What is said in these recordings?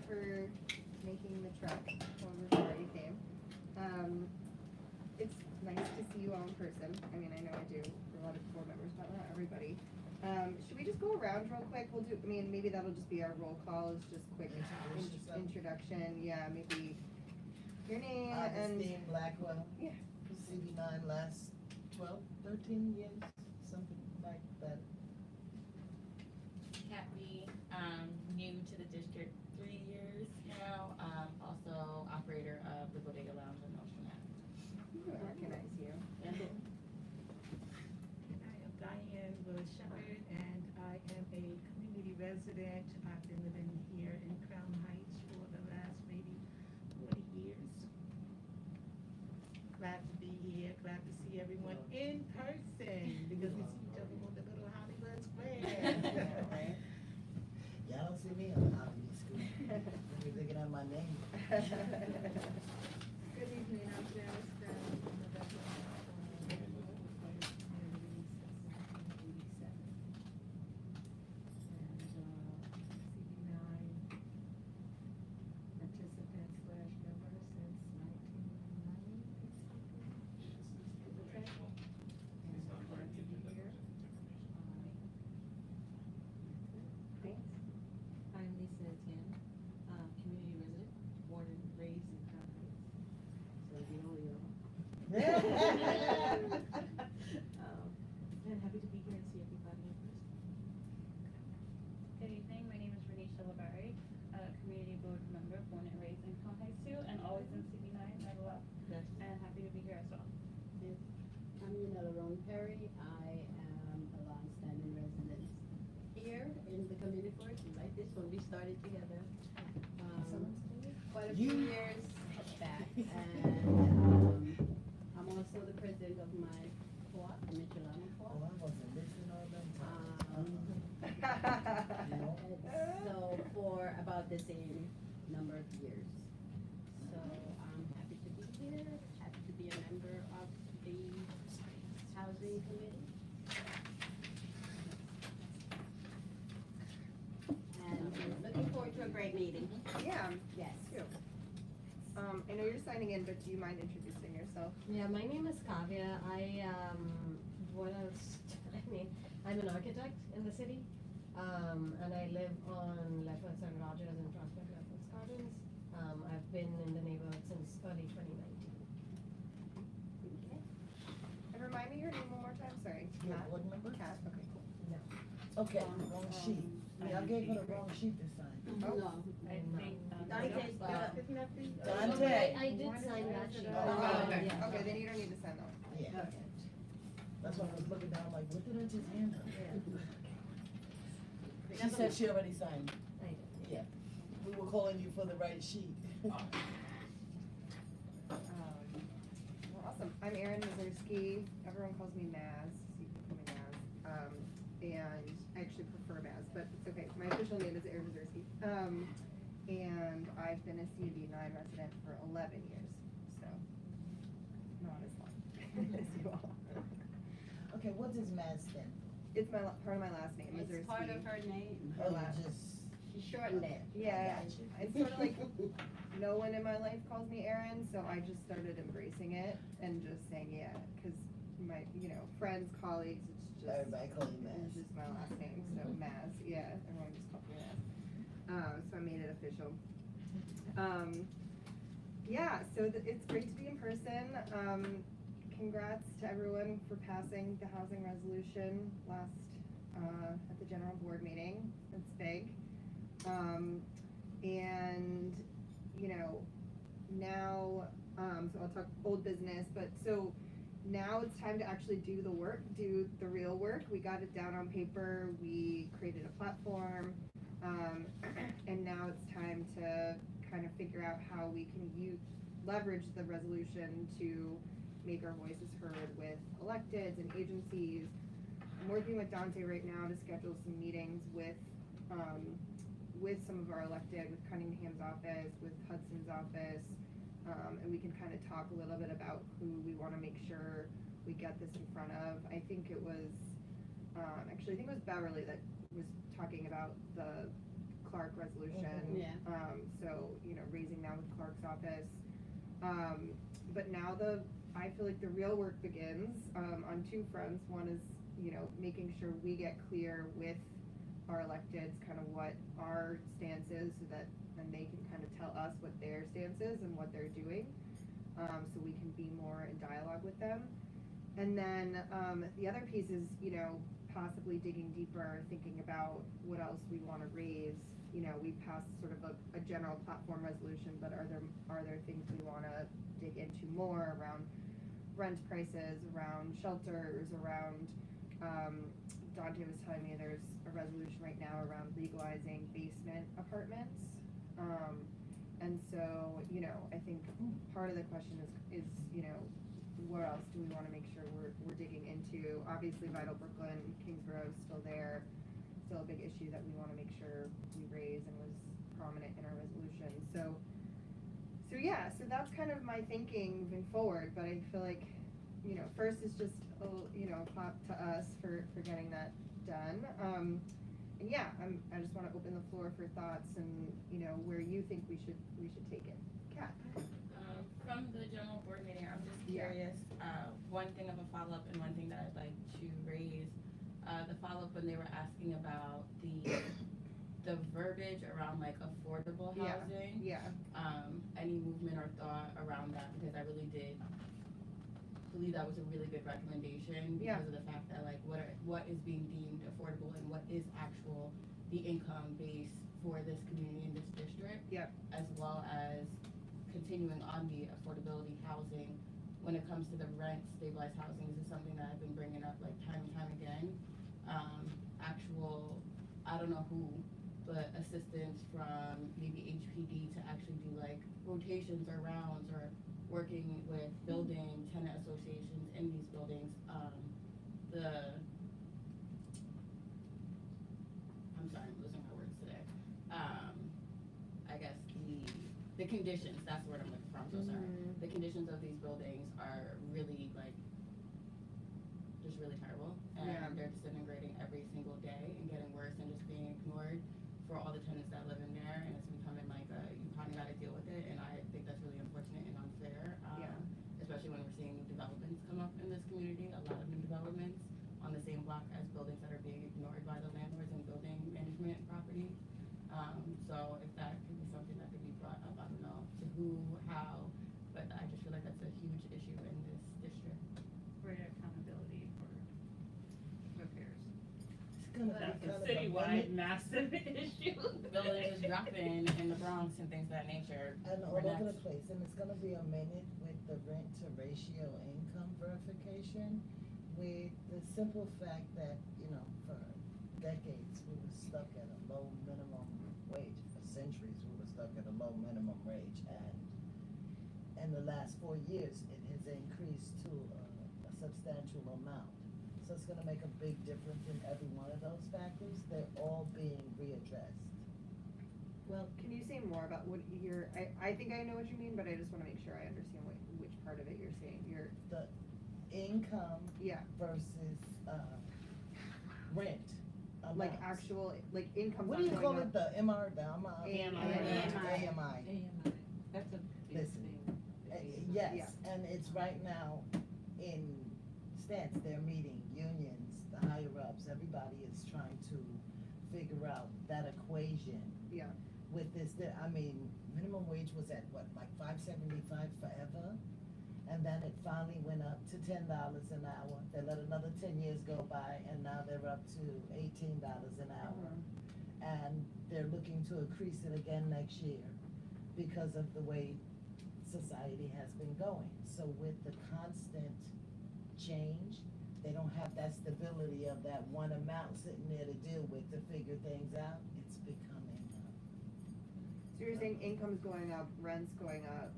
for making the trek over before you came. It's nice to see you all in person. I mean, I know I do for a lot of board members, but not everybody. Should we just go around real quick? We'll do, I mean, maybe that'll just be our roll call, is just quick introduction. Yeah, maybe your name and. Christine Blackwell. Yeah. CB9 last 12, 13 years, something like that. Kat Lee, new to the district 3 years now, also operator of the Bodega Lounge in Ocean Ave. I recognize you. I am Diane Willis Shepherd, and I am a community resident. I've been living here in Crown Heights for the last maybe 40 years. Glad to be here, glad to see everyone in person, because we see each other on the little Hollywood Square. Right? Y'all don't see me on the Hollywood School. You're looking at my name. Good evening, I'm Janice Brown from the Bethlehem Communities since 1987. And CB9 participant slash member since 1990. And glad to be here. Thanks. I'm Lisa Tan, community resident, born and raised in Crown Heights. So you know, and happy to be here and see everybody in person. Good evening, my name is Renee Shilabari, community board member, born and raised in Crown Heights too, and always in CB9, never left, Yes. and happy to be here as well. I'm Yanela Roan Perry. I am a longstanding resident here in the community forest, like this one. We started together quite a few years back, and I'm also the president of my co-op, the Michelama Oh, Co-op. I wasn't listening all them times. So for about the same number of years. So I'm happy to be here, happy to be a member of the housing committee. And looking forward to a great meeting. Yeah. Yes. Too. I know you're signing in, but do you mind introducing yourself? Yeah, my name is Kavya. What else? I mean, I'm an architect in the city, and I live on Lefferts and Rogers and Prospect Lefferts Gardens. I've been in the neighborhood since early 2019. Okay. And remind me your name one more time, sorry. Yeah, Kat? what number? Kat, okay, cool. No. Okay, wrong sheet. Y'all gave her the wrong sheet this time. No. I think, Dante's Dante. I did sign that sheet. Oh, Yeah. okay, okay, then you don't need to send that one. Yeah, Okay. that's why I was looking down like, what did I just hand her? Yeah. She said she already signed. I did. Yeah, we were calling you for the right sheet. Well, awesome. I'm Erin Mazurski. Everyone calls me Maz, so you can call me Maz. And I actually prefer Maz, but it's okay. My official name is Erin Mazurski. And I've been a CB9 resident for 11 years, so not as long as you all. Okay, what does Maz stand It's my part of my last name, Mazurski. It's part of her name. for? Oh, you just. She shortened it. Yeah, I got you. it's sort of like no one in my life calls me Erin, so I just started embracing it and just saying yeah, because my friends, colleagues, it's just Everybody call you it's Maz. just my last name, so Maz. Yeah, everyone just calls me Maz. So I made it official. Yeah, so it's great to be in person. Congrats to everyone for passing the housing resolution last at the general board meeting. It's big. And now, so I'll talk old business, but so now it's time to actually do the work, do the real work. We got it down on paper, we created a platform, and now it's time to kind of figure out how we can leverage the resolution to make our voices heard with electeds and agencies. I'm working with Dante right now to schedule some meetings with some of our elected, with Cunningham's office, with Hudson's office, and we can kind of talk a little bit about who we want to make sure we get this in front of. I think it was, actually, I think it was Beverly that was talking about the Clark resolution. Yeah. So, raising that with Clark's office. But now I feel like the real work begins, on two fronts. One is, making sure we get clear with our electeds kind of what our stance is, so that then they can kind of tell us what their stance is and what they're doing, so we can be more in dialogue with them. And then the other piece is, possibly digging deeper, thinking about what else we want to raise. We passed sort of a general platform resolution, but are there things we want to dig into more around rent prices, around shelters, around, Dante was telling me there's a resolution right now around legalizing basement apartments. And so, I think part of the question is, what else do we want to make sure we're digging into? Obviously, Vital Brooklyn, Kingsborough is still there, still a big issue that we want to make sure we raise and was prominent in our resolution. So that's kind of my thinking moving forward, but I feel like, first is just, clap to us for getting that done. And yeah, I just want to open the floor for thoughts and, where you think we should take it. Kat? From the general board meeting, I'm just Yeah. curious, one thing of a follow-up and one thing that I'd like to raise. The follow-up when they were asking about the verbiage around like affordable Yeah. housing. Yeah. Any movement or thought around that, because I really did believe that was a really good recommendation Yeah. because of the fact that like what is being deemed affordable and what is the income base for this community in this district. Yep. As well as continuing on the affordability housing. When it comes to the rent stabilized housing, this is something that I've been bringing up like time and time again. I don't know who, but assistance from maybe HPD to actually do like rotations or rounds or working with building tenant associations in these buildings. I'm sorry, I'm losing my words today. I guess the conditions, that's the word I'm looking for, I'm so sorry. The conditions of these buildings are really like, just really terrible. And Yeah. they're disintegrating every single day and getting worse and just being ignored for all the tenants that live in there. And it's becoming like you kind of got to deal with it. And I think that's really unfortunate and unfair. Yeah. Especially when we're seeing new developments come up in this community, a lot of new developments on the same block as buildings that are being ignored by the landlords and building management property. So if that could be something that could be brought up, I don't know to who, how, but I just feel like that's a huge issue in this district. Greater accountability for repairs. It's gonna be That's kind a of citywide massive issue. Buildings just dropping in the Bronx and things of that nature. And all We're over the next. place, and it's gonna be a minute with the rent to ratio income verification, with the simple fact that, for decades, we were stuck at a low minimum wage. For centuries, we were stuck at a low minimum wage, and in the last 4 years, it has increased to a substantial amount. So it's gonna make a big difference in every one of those factors. They're all being readdressed. Well, can you say more about what I think I know what you mean, but I just want to make sure I understand which part of it you're saying. The income Yeah. versus rent Like amounts. actual, like income. What do you call it, the MR, the AMI. AMI. That's a big Listen, thing. Yes, and it's right now in stance, they're meeting unions, the higher ups, everybody is trying to figure out that equation. Yeah. With this, minimum wage was at what, like $5.75 forever? And then it finally went up to $10 an hour. They let another 10 years go by, and now they're up to $18 an hour. And they're looking to increase it again next year because of the way society has been going. So with the constant change, they don't have that stability of that one amount sitting there to deal with to figure things out. It's becoming, So you're saying income's going up, rent's going up,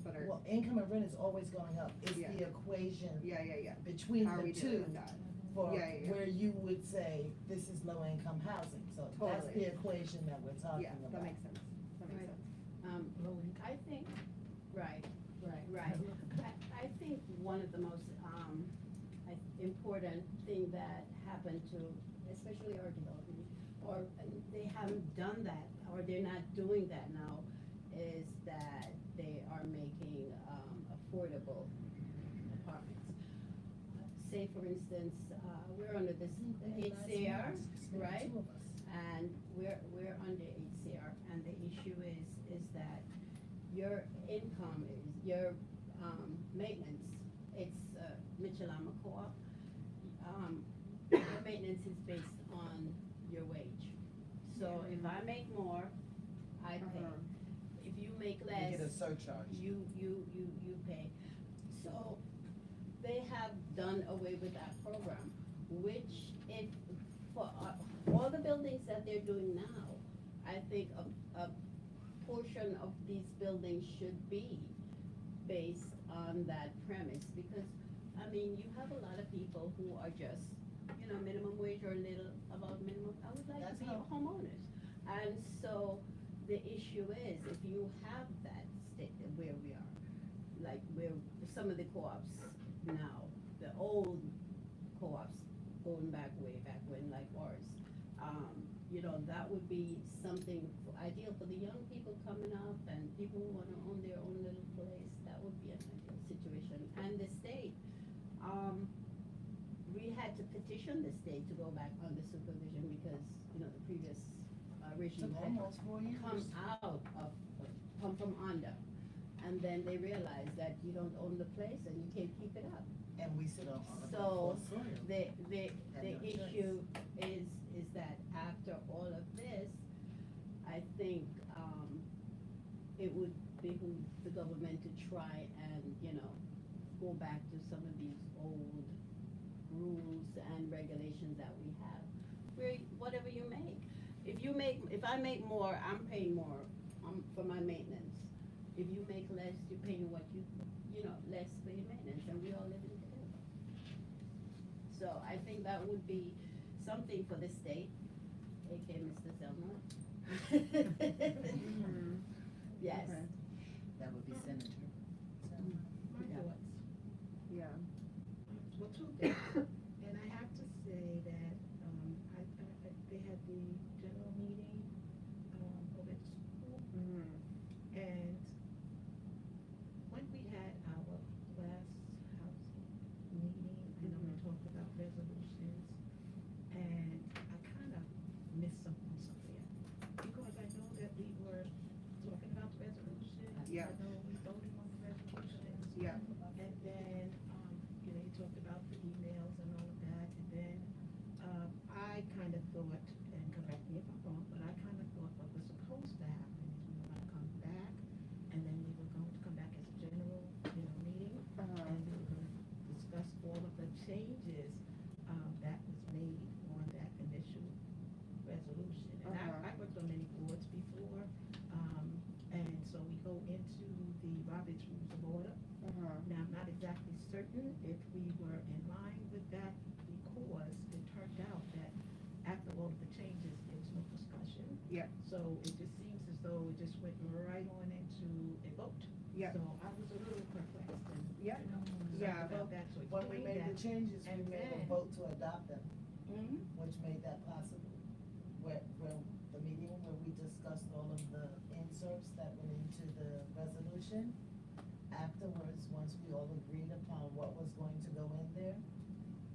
but well, income and rent is always going up. It's Yeah. the equation yeah. between How are we the dealing two with that? for Yeah. where you would say this is low income housing. So that's Totally. the equation that we're talking Yeah, about. that makes sense. That makes Right. sense. I think, right, Right. I think one of the most, important thing that happened to, especially our development, or they haven't done that, or they're not doing that now, is that they are making, affordable apartments. Say for instance, we're under this HCR, right? And we're under HCR, and the issue is that your income is, your, maintenance, it's, Mitchell-Lama Co-op, your maintenance is based on your wage. So if I make more, I pay. If you make You less, get a surcharge. you pay. So they have done away with that program, which if, for all the buildings that they're doing now, I think a portion of these buildings should be based on that premise, because, I mean, you have a lot of people who are just, you know, minimum wage or a little above minimum, I would like That's to be how- homeowners. And so, the issue is, if you have that state where we are, like where some of the co-ops now, the old co-ops, going back way back when, like ours, you know, that would be something ideal for the young people coming up and people who wanna own their own little place, that would be an ideal situation. And the state, we had to petition the state to go back under supervision because, you know, the previous regime Took had almost 4 years. come from under. And then they realized that you don't own the place and you can't keep it up. And we sit on So, the soil. The Had no choice. issue is that after all of this, I think, it would behoove the government to try and, you know, go back to some of these old rules and regulations that we have. Where, whatever you make, if I make more, I'm paying more, for my maintenance. If you make less, you're paying what you know, less for your maintenance, and we all live in together. So I think that would be something for the state, aka Mr. Zelma. Yes. Okay. That would be Senator. My Yeah. thoughts. Yeah. Well, two things, and I have to say that, they had the general meeting, over at school, and when we had our last housing meeting, I know we talked about resolutions, and I kind of missed something somewhere, because I know that we were talking about the resolution. Yeah. I know we voted on the resolutions. Yeah. And then, you know, you talked about the emails and all of that, and then, I kind of thought, and correct me if I'm wrong, but I kind of thought what was supposed to happen is we were gonna come back, and then we were going to come back as a general, you know, meeting, and we were gonna discuss all of the changes, that was made on that initial resolution. And I worked on many boards before, and so we go into the Robert's Rules of Order. Now, I'm not exactly certain if we were in line with that, because it turned out that after all of the changes, there was no discussion. Yeah. So it just seems as though it just went right on into a vote. Yeah. So I was a little perplexed and, Yeah. you know, Yeah. concerned about that, so When we explain made the that. changes, we And made a then- vote to adopt them, Mhm. which made that possible. Where the meeting where we discussed all of the inserts that went into the resolution, afterwards, once we all agreed upon what was going to go in there,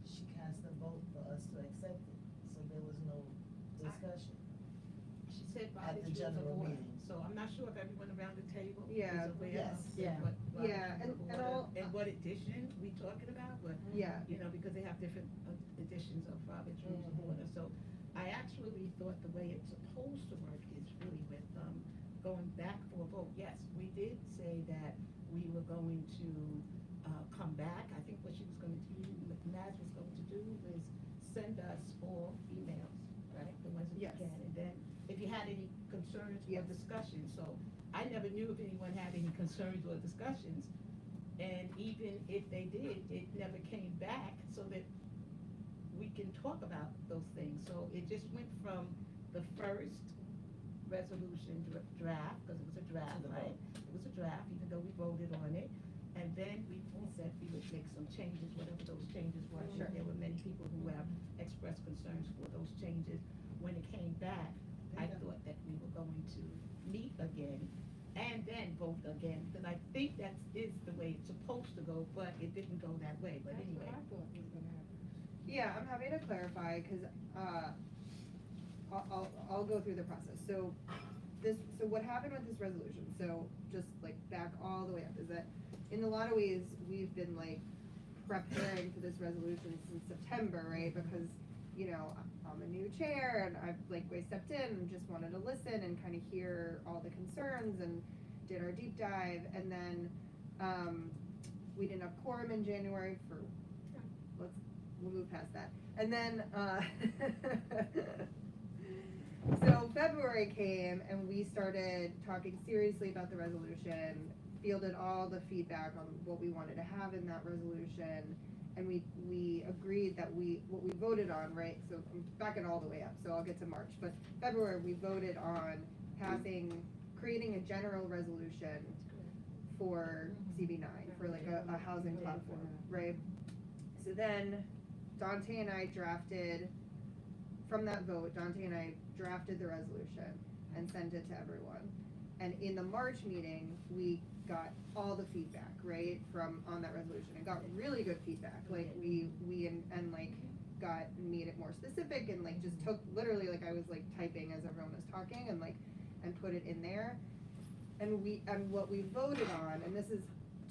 she cast a vote for us to accept it, so there was no discussion. She said At the Robert's Rules of general Order, meeting. so I'm not sure if everyone around the table Yeah. is aware Yes. of Yeah. what Yeah, Robert's Rules and of Order, all- and what edition we talking about, but Yeah. you know, because they have different editions of Robert's Rules of Order. So I actually thought the way it's supposed to work is really with, going back for a vote. Yes, we did say that we were going to, come back. I think what she was going to do, Naz was going to do is send us all emails, right? The ones that you Yes. can. And then if you had any concerns or Yes. discussions, so I never knew if anyone had any concerns or discussions. And even if they did, it never came back so that we can talk about those things. So it just went from the first resolution draft, because it was a draft, To the right? It was a draft, even though we voted on it. And then we said we would make some changes, whatever those changes were. I think Sure. there were many people who have expressed concerns for those changes. when it came back, I thought that we were going to meet again and then vote again, because I think that is the way it's supposed to go, but it didn't go that way, but anyway. Yeah, I'm happy to clarify, cause, I'll go through the process. So what happened with this resolution, so just like back all the way up, is that in a lot of ways, we've been like preparing for this resolution since September, right? Because, you know, I'm a new chair and I've like way stepped in and just wanted to listen and kind of hear all the concerns and did our deep dive. And then, we didn't have quorum in January for, we'll move past that. And then, so February came and we started talking seriously about the resolution, fielded all the feedback on what we wanted to have in that resolution, and we agreed that what we voted on, right, so I'm backing all the way up, so I'll get to March, but February, we voted on creating a general resolution for CB9, for like a housing platform, right? So then Dante and I drafted, from that vote, Dante and I drafted the resolution and sent it to everyone. And in the March meeting, we got all the feedback, right, on that resolution. And got really good feedback. Like we like made it more specific and like just took literally like I was like typing as everyone was talking and put it in there. And what we voted on, and this is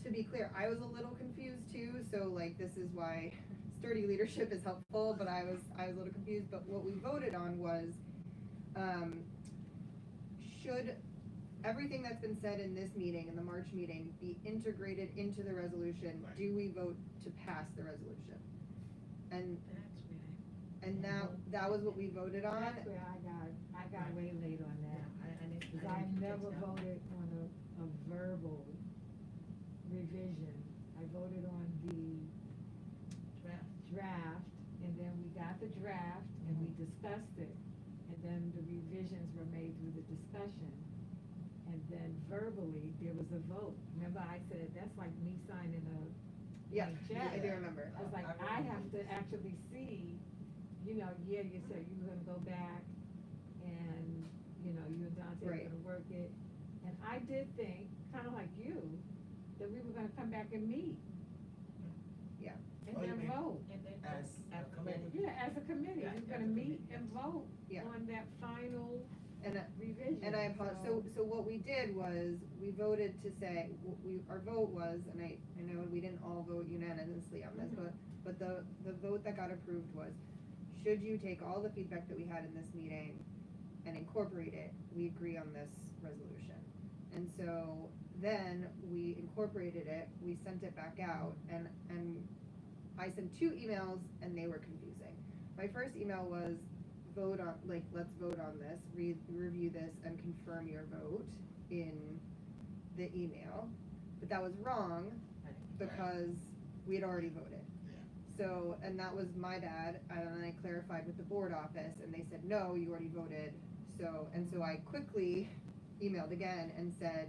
to be clear, I was a little confused too, so like this is why sturdy leadership is helpful, but I was a little confused. But what we voted on was should everything that's been said in this meeting, in the March meeting, be integrated into the resolution? Right. Do we vote to pass the resolution? And that was what we voted on. That's where I got way late on that. Cause I never voted on a verbal revision. I voted on the draft, and then we got the draft, and we discussed it. And then the revisions were made through the discussion. And then verbally, there was a vote. Remember I said, that's like me signing a Yeah, check. I do remember. I was like, I have to actually see, you know, yeah, you said you were gonna go back and, you know, you and Dante were Right. gonna work it. And I did think, kinda like you, that we were gonna come back and meet. Yeah. And Oh, you then mean vote. As a committee. Yeah, as a committee, Yeah, we're as gonna a meet committee, and yes. vote Yeah. on that final And revision. And I apologize, so what we did was, we voted to say, our vote was, and I know we didn't all vote unanimously on this, but the vote that got approved was, should you take all the feedback that we had in this meeting and incorporate it, we agree on this resolution. And so then we incorporated it, we sent it back out, and I sent 2 emails and they were confusing. My first email was, let's vote on this, review this and confirm your vote in the email. But that was wrong because we had already voted. Yeah. So, and that was my bad, and then I clarified with the board office and they said, no, you already voted. So I quickly emailed again and said,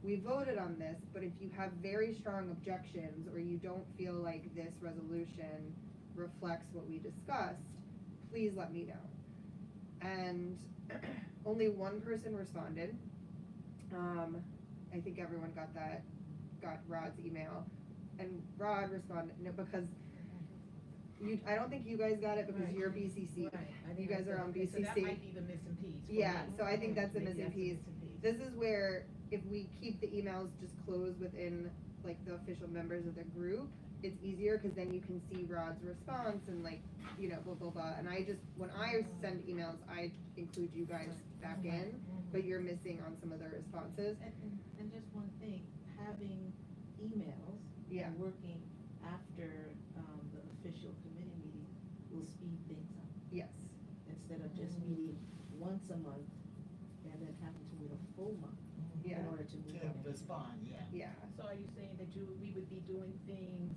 we voted on this, but if you have very strong objections or you don't feel like this resolution reflects what we discussed, please let me know. And only one person responded. I think everyone got Rod's email. And Rod responded, no, because I don't think you guys got it because Right. you're BCC. Right. I You think guys that's are on okay, so that BCC. might be the missing piece. for Yeah, me. so I think that's the Maybe missing piece. This is where, if we keep the emails just closed within, like, the official members of the group, it's easier, cause then you can see Rod's response and like, you know, blah, blah, blah, and when I send emails, I include you guys back in, but you're missing on some of the responses. And just one thing, having emails Yeah. and working after, the official committee meeting will speed things up. Yes, Instead of just meeting once a month and then having to wait a full month yeah, in order to move To on. respond, yeah. yeah, So are you saying that we would be doing things,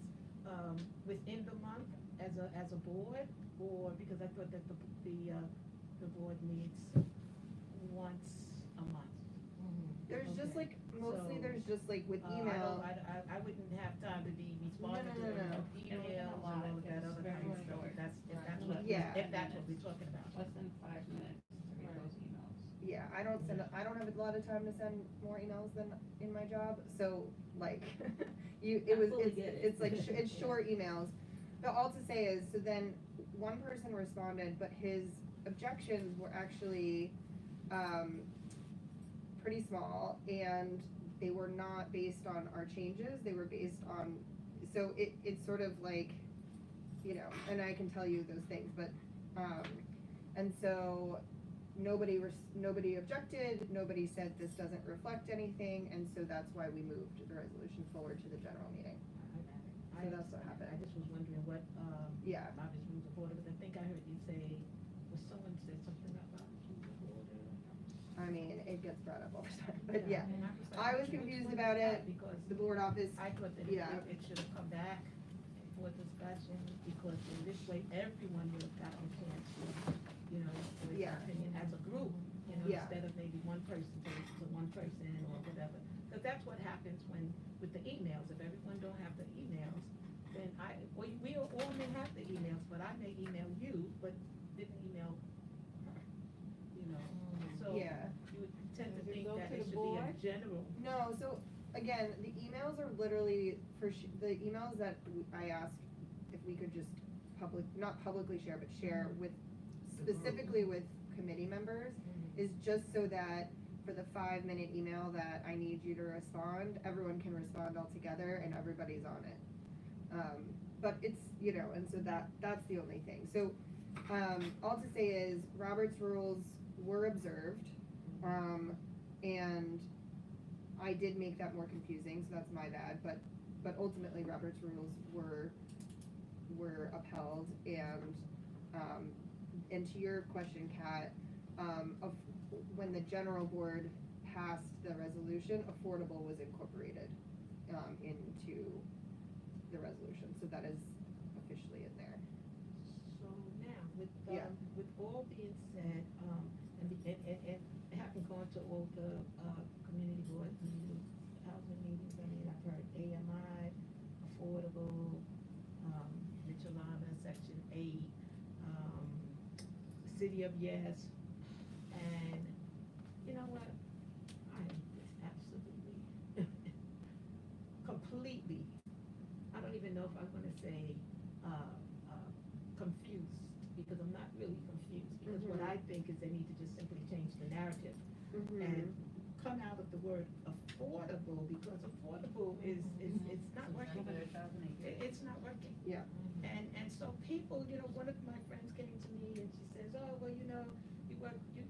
within the month as a board? Or, because I thought that the board meets once a month. there's just Okay. like, mostly So, there's just like with I email, I wouldn't have time to be responding No, no, to no, no. emails and all of that other kind of stuff, if that's what, Yeah. if that's what we're talking about. Less than 5 yeah, I don't have a lot of time to send more emails than in my job, so like, it's like, it's short emails. But all to say is, so then one person responded, but his objections were actually, pretty small, and they were not based on our changes, they were based on, so it's sort of like, you know, and I can tell you those things, but, and so nobody objected, nobody said this doesn't reflect anything, and so that's why we moved the resolution forward to the general meeting. So that's what happened. I just was wondering what, Yeah. Robert's Rules of Order, because I think I heard you say, was someone said something about Robert's Rules of Order? I mean, it gets brought up all the time, but yeah. And I was which confused one is about that? it. Because The board office, I thought that Yeah. it should have come back for discussion, because in this way, everyone would have gotten a chance to, you know, voice Yeah. their opinion as a group, you know, Yeah. instead of maybe one person to one person or whatever. Because that's what happens when, with the emails, if everyone don't have the emails, then we all may have the emails, but I may email you, but didn't email her, you know, so yeah. you would tend to Does it think go that to it the should be a board? general. No, so again, the emails are literally the emails that I asked if we could just not publicly share, but share with, specifically with committee members, is just so that for the 5-minute email that I need you to respond, everyone can respond all together and everybody's on it. But it's, you know, and so that's the only thing. So, all to say is, Robert's rules were observed, and I did make that more confusing, so that's my bad, but ultimately, Robert's rules were upheld, and to your question, Kat, when the general board passed the resolution, affordable was incorporated, into the resolution, so that is officially in there. So now, Yeah. with all being said, and having gone to all the, community board meetings, housing meetings, I mean, I've heard AMI, affordable, Michelada, Section 8, City of Yes, and you know what? I am just absolutely, completely, I don't even know if I'm gonna say, confused, because I'm not really confused, because what I think is they need to just simply change the narrative and come out of the word affordable, because affordable is it's not working. It's not working. Yeah. And so people, you know, one of my friends came to me and she says, oh, well, you know,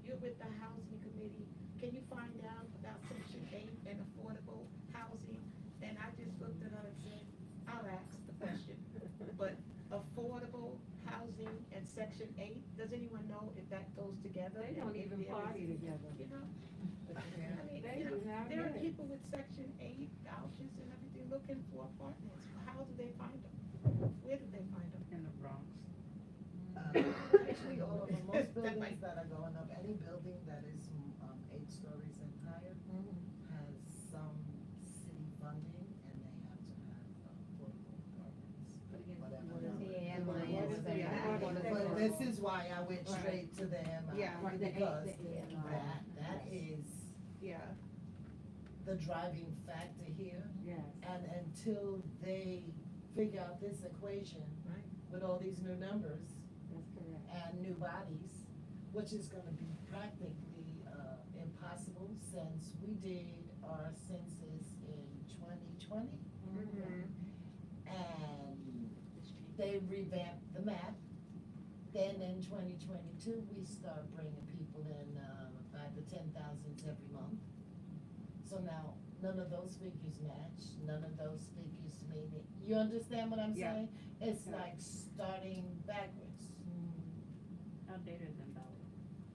you're with the housing committee, can you find out about Section 8 and affordable housing? And I just looked at her and said, I'll ask the question, but affordable housing and Section 8, does anyone know if that goes together? They don't If even there is- party together. You know? I mean, They you know, do not there are get it. people with Section 8 vouchers and everything looking for apartments. How do they find them? Where do they find them? In the Bronx. Actually, all of them, most That buildings might- that are going up, any building that is, 8 stories and higher has some city funding, and they have to have affordable apartments. But again, Whatever What is number. the AMI? Yeah. But this is why I went straight to the MI, Yeah. Right, the because AMI. that is Yeah. the driving factor here. Yes. And until they figure out this equation Right. with all these new numbers That's correct. and new bodies, which is gonna be practically, impossible since we did our census in 2020. And they revamped the map. Then in 2022, we start bringing people in, 5 to 10,000 every month. So now, none of those figures match, none of those figures mean it. You understand what I'm Yeah. saying? It's Yeah. like starting backwards. Outdated and invalid,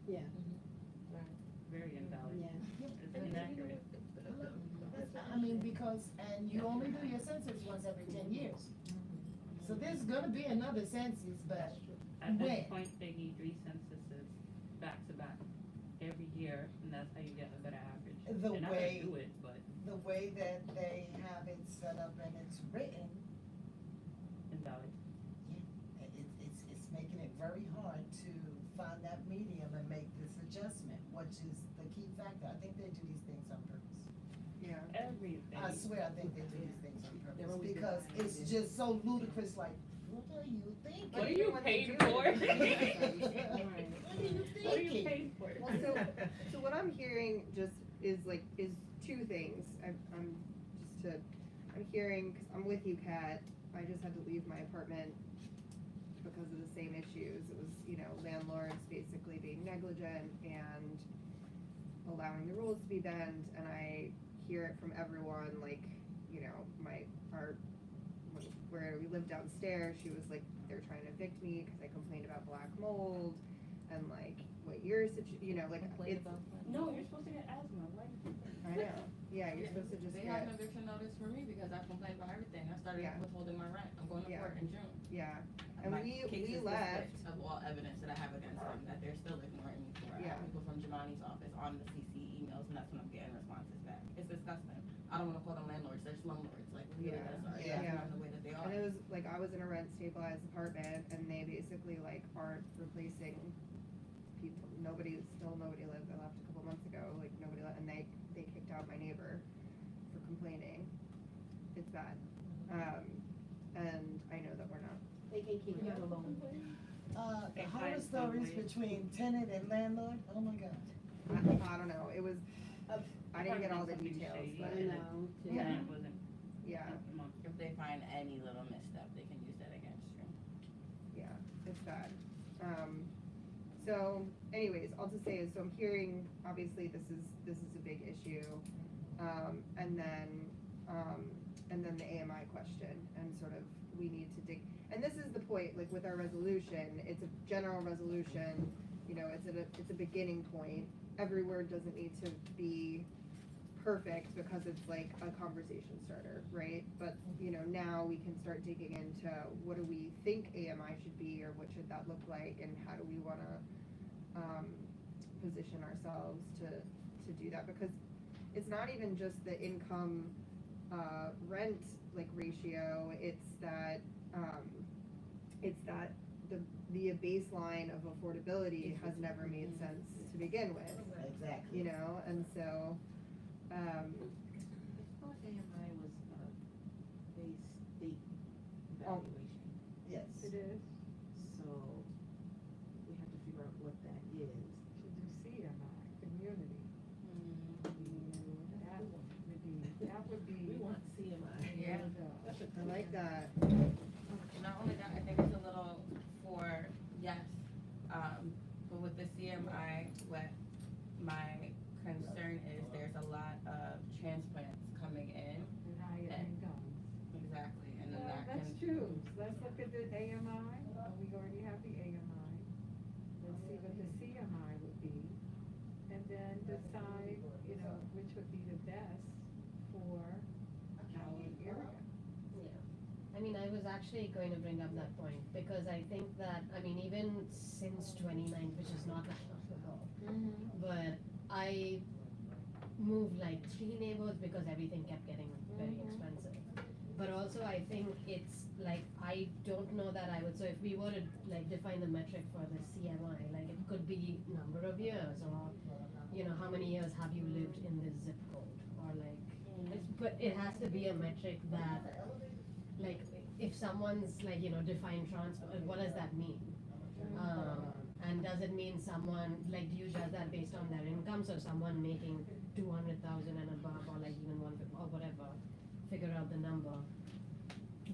Yeah. very invalid. Yeah. It's And inaccurate. I mean, because, and you only do your census once every 10 years. So there's gonna be another census, but At when? this point, they need 3 censuses back to back every year, and that's how you get a better average. The They're not gonna way- do it, but the way that they have it set up and it's written, invalid. it's making it very hard to find that medium and make this adjustment. which is the key factor. I think they do these things on purpose. Yeah. Everything. I swear, I think they do these things on They're purpose, always because denying it's it. just so ludicrous, like, what are you thinking? What are even you when they paid do for? it, it's What are you What are you thinking? paid for? Well, so what I'm hearing just is two things. I'm hearing, cause I'm with you, Kat. I just had to leave my apartment because of the same issues. It was, landlords basically being negligent and allowing the rules to be bent, and I hear it from everyone, like, where we lived downstairs, she was like, they're trying to evict me because I complained about black mold, and like, what your like, it's, No, you're supposed to get asthma, like. I know, yeah, you're supposed to just They had get, an eviction notice for me because I complained about everything. I started Yeah. withholding my rent. I'm going to Yeah. court in June. yeah, and My we case is left, dismissed of all evidence that I have against them, that they're still ignoring me for. I Yeah. have people from Jamani's office on the CC emails, and that's when I'm getting responses back. It's disgusting. I don't wanna call them landlords, they're slumlords, like, really, Yeah. that's, Yeah. that's the way that they are. and it was, like, I was in a rent stabilized apartment, and they basically, like, aren't replacing people, nobody lived, I left a couple months ago, like, nobody and they kicked out my neighbor for complaining. It's bad, and I know that we're not, They can keep you alone. The horror stories between tenant and landlord, oh my God. I don't know, it was, I didn't get all the details, I but, know. Yeah. wasn't. yeah, If they find any little misstep, they can use that against you. yeah, it's bad. So anyways, all to say is, so I'm hearing, obviously, this is a big issue. And then the AMI question, and sort of, we need to dig, and this is the point, like with our resolution, it's a general resolution, it's a beginning point. Every word doesn't need to be perfect because it's like a conversation starter, right? But, now we can start digging into what do we think AMI should be, or what should that look like, and how do we wanna, position ourselves to do that, because it's not even just the income, rent, like, ratio, it's that the baseline of affordability has never made sense to begin with, Exactly. and so, I thought AMI was a state evaluation, Yes. It is, so we have to figure out what that is. to do CMI, community, that would be. We want CMI. Yeah. I like that. Not only that, I think it's a little for, yes, but with the CMI, what my concern is, there's a lot of transplants coming in. And higher incomes. Exactly, and then Well, that that's can. true, let's look at the AMI, we already have the AMI, let's see what the CMI would be, and then decide, which would be the best for our area. Yeah, I mean, I was actually going to bring up that point, because I think that, even since 29, which is not that long ago, but I moved like 3 neighborhoods because everything kept getting very expensive. But also I think it's like, I don't know that I would, so if we were to like define the metric for the CMI, like it could be number of years, or, how many years have you lived in this zip code, or like, but it has to be a metric that, like, if someone's like, define transfer, what does that mean? And does it mean someone, like, do you judge that based on their income, so someone making 200,000 and above, or like even 150, or whatever, figure out the number,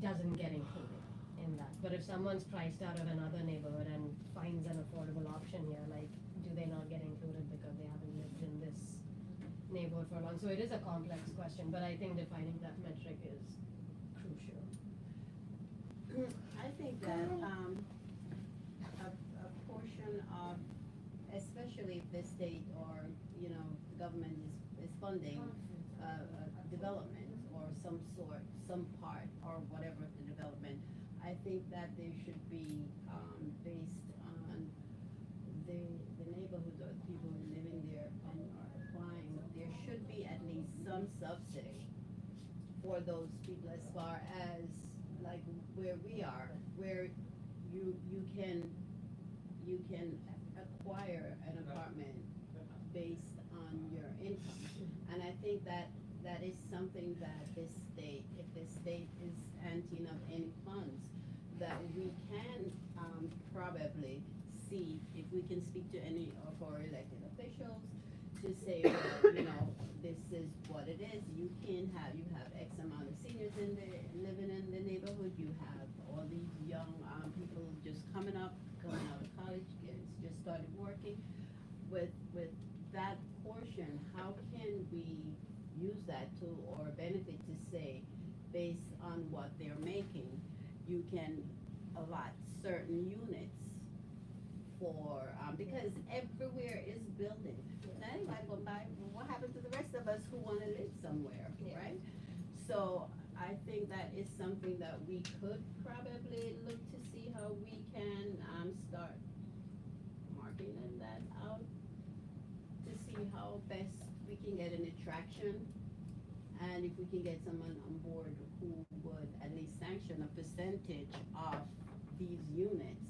doesn't get included in that. But if someone's priced out of another neighborhood and finds an affordable option here, like, do they not get included because they haven't lived in this neighborhood for long? So it is a complex question, but I think defining that metric is crucial. I think that, a portion of, especially if the state or, the government is funding, development or some sort, some part, or whatever of the development, I think that there should be, based on the neighborhood or the people living there and are applying, there should be at least some subsidy for those people, as far as like where we are, where you can acquire an apartment based on your income. And I think that that is something that this state, if the state is anteing up any funds, that we can, probably see if we can speak to any of our elected officials to say, well, you know, this is what it is. You have X amount of seniors living in the neighborhood. You have all these young, people just coming out of college, kids just started working. With that portion, how can we use that to our benefit to say, based on what they're making, you can allot certain units for, because everywhere is building. Now anybody gonna buy, what happened to the rest of us who wanna live somewhere, Yeah. right? So I think that is something that we could probably look to see how we can, start marketing that out, to see how best we can get an attraction. And if we can get someone on board who would at least sanction a percentage of these units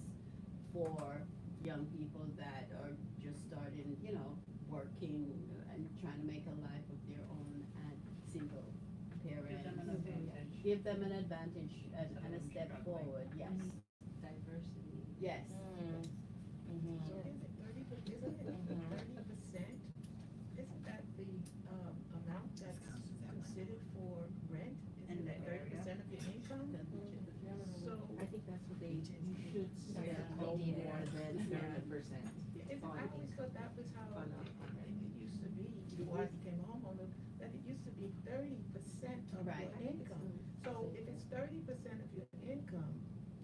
for young people that are just starting, you know, working and trying to make a life of their own and single parents. Give them an advantage. Give them an advantage and a step forward, yes, Diversity. yes. Mhm. So is it 30%? Isn't that the, amount that's considered for rent? In Isn't the that 30% of your income? So, I think that's what they, you should say, Yeah. no Idea. more than 30%. isn't, I always thought that was how it used to be, before I became a homeowner, that it used to be 30% of Right. your income. So if it's 30% of your income,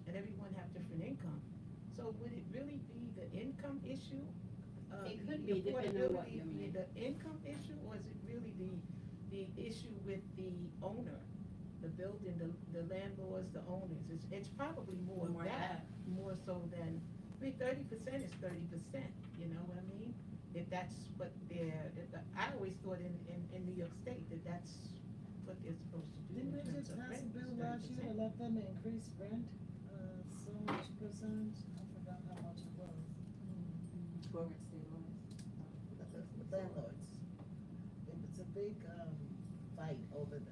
and everyone have different income, so would it really be the income issue? It could the be, depending on what affordability you be make. the income issue, or is it really the issue with the owner? The building, the landlords, the owners, it's probably more of More that, more so than, I mean, 30% is 30%, you know what I mean? If that's what I always thought in New York State, that's what they're supposed to do Didn't in we terms just of pass a rent, bill is last year to 30%. let them increase rent, so much percent? I forgot how much it was. Before it stabilized. The landlords. It was a big, fight over the,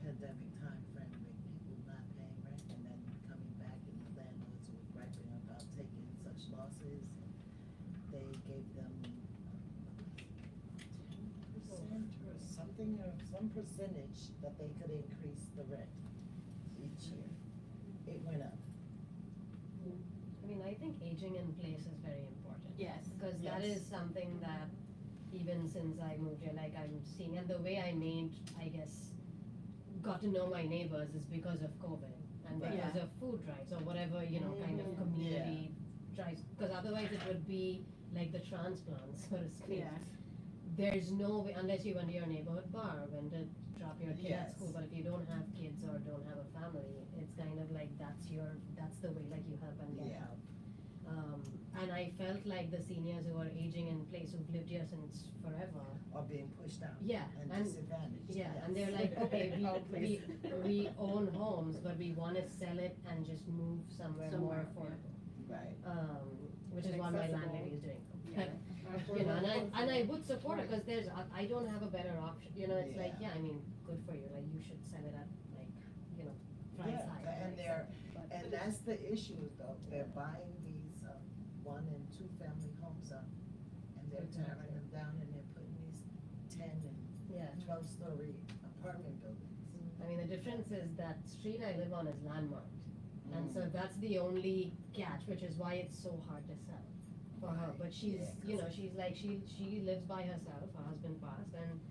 pandemic timeframe with people not paying rent and then coming back and the landlords were griping about taking such losses. They gave them 10% or something, or some percentage that they could increase the rent each year. It went up. I mean, I think aging in place is very important. Yes. Because that Yes. is something that even since I moved here, like I'm seeing, and the way I made, I guess, got to know my neighbors is because of COVID and Right. because of food drives or whatever, you know, kind of community drives. Because otherwise it would be like the transplants, so to speak. Yeah. There's no way, unless you went to your neighborhood bar, went to drop your kid at Yes. school, but if you don't have kids or don't have a family, it's kind of like that's the way like you help and get Yeah. help. And I felt like the seniors who are aging in place, who've lived here since forever, Or being pushed out. yeah, And and disadvantaged. yeah, yes. and they're like, okay, Oh, we, please. we own homes, but we wanna sell it and just move somewhere more Somewhere, yeah. affordable. Right. Which is what my Accessible. landlady is doing. Yeah. You know, and I would support it, cause there's, I don't have a better option, you know, it's like, Yeah. yeah, I mean, good for you, like, you should sell it at, like, you know, price Yeah, high. and and that's the issue though, they're buying these, 1 and 2 family homes up, and they're tearing them down and they're putting these 10 and Yeah, 12-story apartment buildings. I mean, the difference is that street I live on is landmarked, and Mm. so that's the only catch, which is why it's so hard to sell for her, Right, but she's, yeah, you know, 'cause- she's like, she lives by herself, her husband passed, and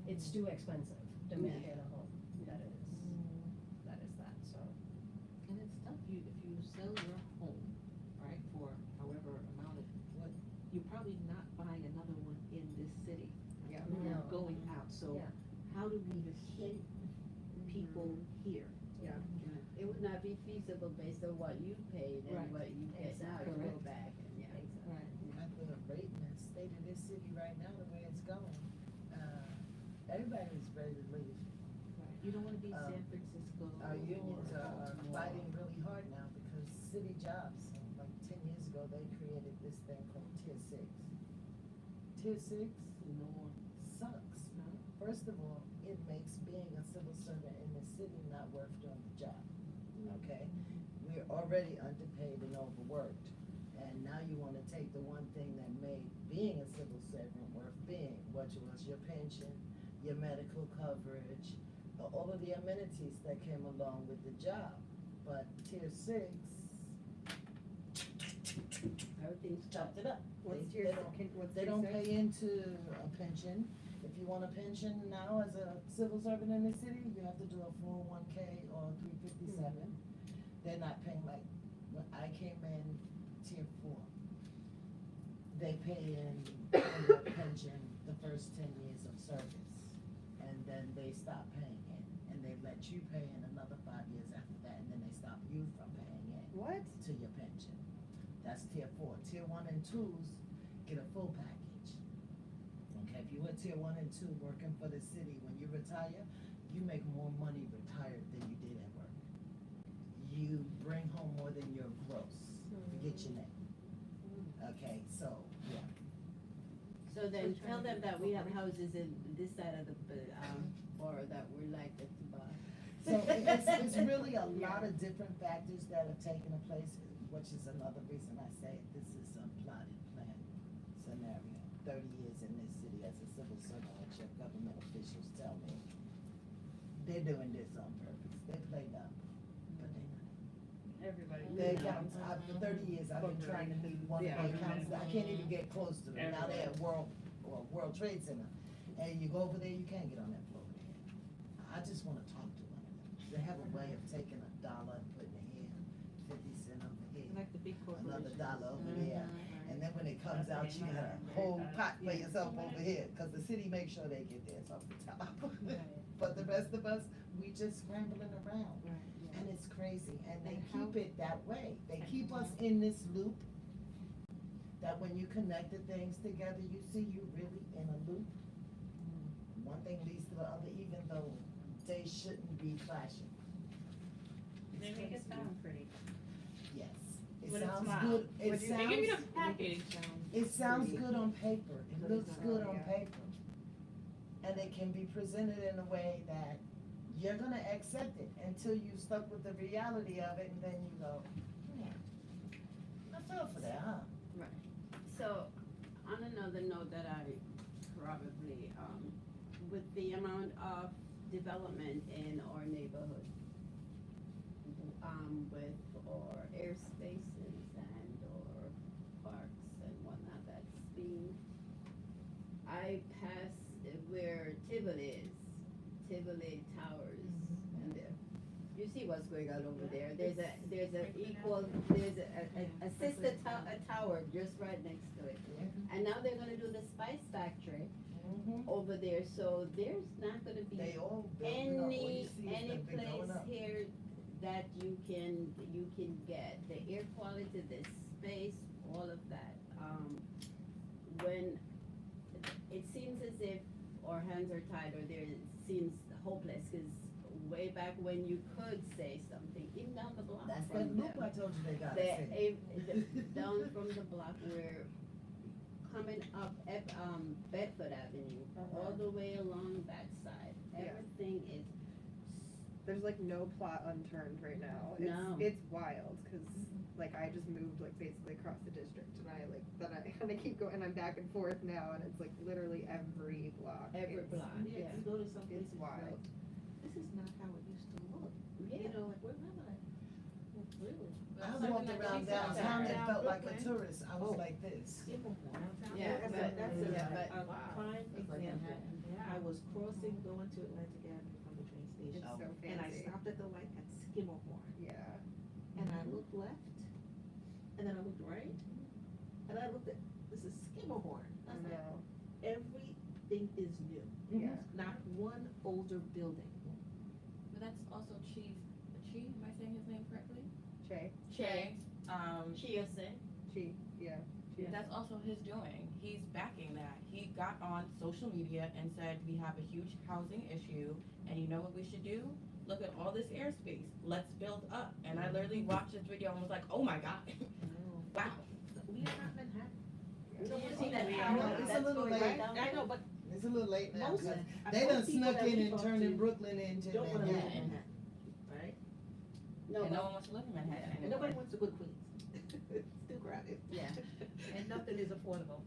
it's too expensive to maintain a home, that is that, so. And it's tough, if you sell your home, right, for however amount of, what, you're probably not buying another one in this city. Yeah. You're No. going out, so Yeah. how do we keep people here? It would not be feasible based on what you paid and Right. what you get now to go Correct. back, and yeah. Right. At the rate and the state of this city right now, the way it's going, everybody's ready to leave. You don't wanna be Um, San Francisco. Our unions or are Baltimore. fighting really hard now because city jobs, like 10 years ago, they created this thing called Tier 6. Tier 6 No more. sucks. First of all, it makes being a civil servant in the city not worth doing the job, okay? We're already underpaid and overworked, and now you wanna take the one thing that made being a civil servant worth being, which was your pension, your medical coverage, all of the amenities that came along with the job. But Tier 6, Everything's chopped it up. What's They- your, they don't- what's They your don't six? pay into a pension. If you want a pension now as a civil servant in the city, you have to do a 401k or 357. They're not paying like, when I came in Tier 4, they pay in your pension the first 10 years of service. And then they stop paying in, and they let you pay in another 5 years after that, and then they stop you from paying in What? to your pension. That's Tier 4. Tier 1 and 2s get a full package. Okay, if you were Tier 1 and 2 working for the city, when you retire, you make more money retired than you did at work. You bring home more than your gross. Forget your name. Okay, so, yeah. So then tell them that we have houses in this side of the, or that we're likely to buy. So it's really a lot of different factors that have taken place, which is another reason I say this is a plotted plan scenario. 30 years in this city as a civil servant, which your government officials tell me, they're doing this on purpose. They play dumb, but they not. Everybody. The accountants, for 30 years, I've been trying to meet one of the accountants, I can't even get close to them. Now they're at World Trade Center, and you go over there, you can't get on that floor there. I just wanna talk to one of them. They have a way of taking $1 and putting it here, 50 cents over here, Like the big another corporations. $1 over there. And then when it comes out, you got a whole pot for yourself over here, cause the city makes sure they get theirs off the top. But the rest of us, we just scrambling around. And it's crazy, and they keep it that way. They keep us in this loop, that when you connect the things together, you see you really in a loop. One thing leads to the other, even though they shouldn't be clashing. They make it sound pretty. Yes. It But it's sounds not. good, it They give you sounds, the package. it sounds good on paper, it But looks it's good not, on yeah. paper. And it can be presented in a way that you're gonna accept it until you stuck with the reality of it, and then you go, I fell for that, huh? So, on another note that I probably, with the amount of development in our neighborhood, with our airspaces and or parks and whatnot that's being, I pass where Tivoli is, Tivoli Towers, and there. You see what's going on over there, there's a sister tower just right next to it. And now they're gonna do the Spice Factory over there, so there's not gonna be They all building up, all you any see is them been going place up. here that you can get, the air quality, the space, all of that. When it seems as if our hands are tied, or there, it seems hopeless, cause way back when you could say something, even down the block That's from that loop them. I told you they gotta The, see. down from the block where, coming up, Bedford Avenue, all the way along that side, Yeah. everything is, There's like no plot unturned right now. No. It's wild, cause like I just moved like basically across the district, and I keep going, and I'm back and forth now, and it's like literally every block. every It's- block, Yeah, yeah. you go to some places, It's it's wild. like, this is not how it used to look. Yeah. You know, like, where am I? Really? I walked around downtown and felt like a tourist, I was Oh. like this. Yeah, That's but- a yeah, but- prime It's like example. Manhattan. I was crossing, going to Atlantic Avenue from the train It's station. so And I fancy. stopped at the light at Skimmerhorn. Yeah. And I looked left, and then I looked right, and I looked at, this is Skimmerhorn. I I was like, know. everything is new. Yeah. Not one older building. But that's also Chi, am I saying his name correctly? Che. Che, Chia say, Chi. Yeah. that's also his doing. He's backing that. He got on social media and said, we have a huge housing issue, and you know what we should do? Look at all this airspace, let's build up. And I literally watched this video and was like, oh my God, wow. We are not Manhattan. did you see that We are I know, it's a That's little going late. right down I there. know, but It's a little late now, most, because uh, they most done people snuck that in we and talk turning to Brooklyn into don't wanna live in Manhattan. Manhattan, right? And No, no but, one wants to live in Manhattan And anymore. nobody wants to go to Queens. It's too crowded. yeah. And nothing is affordable.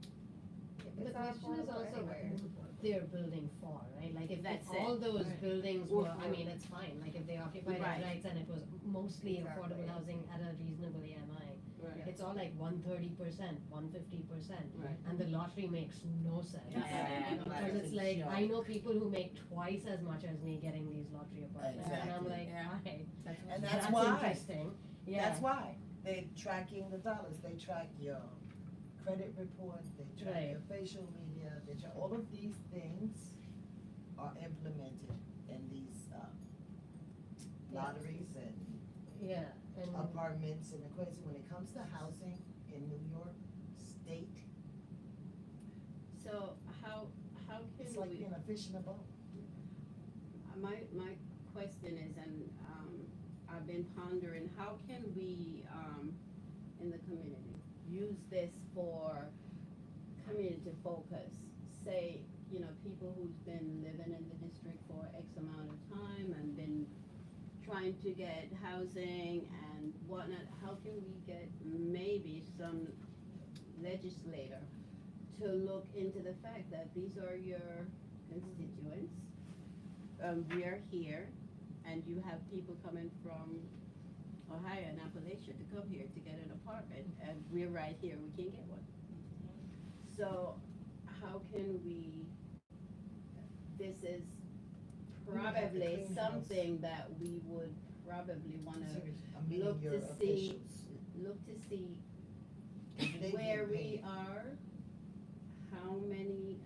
The It's not question is affordable also anywhere. what they're building for, right? Like if That's all it. those Right. buildings Or were, I for- mean, it's fine, like if they occupied Right. as rights and it was mostly Exactly. affordable housing at a reasonable AMI. Right. It's all like 130%, 150%, Right. and the lottery makes no sense. Yeah. Because it's like, I know people who make twice as much as me getting these lottery apartments, and I'm Exactly. like, Yeah. hi, And that's that's why, interesting, yeah. that's why, they're tracking the dollars, they track your credit report, they track Right. your facial media, they track, all of these things are implemented in these, lotteries and Yeah, and, apartments, and of course, when it comes to housing in New York State, So how it's can like we, being a fish in a bowl. my question is, and, I've been pondering, how can we, in the community, use this for community focus? Say, people who's been living in the district for X amount of time and been trying to get housing and whatnot, how can we get maybe some legislator to look into the fact that these are your constituents? We are here, and you have people coming from Ohio and Appalachia to come here to get an apartment, and we're right here, we can't get one. So how can we, this is We would have to probably clean house. something that we would probably wanna Seriously, I'm meeting look your to see, officials. look to see They where get we paid. are, how many,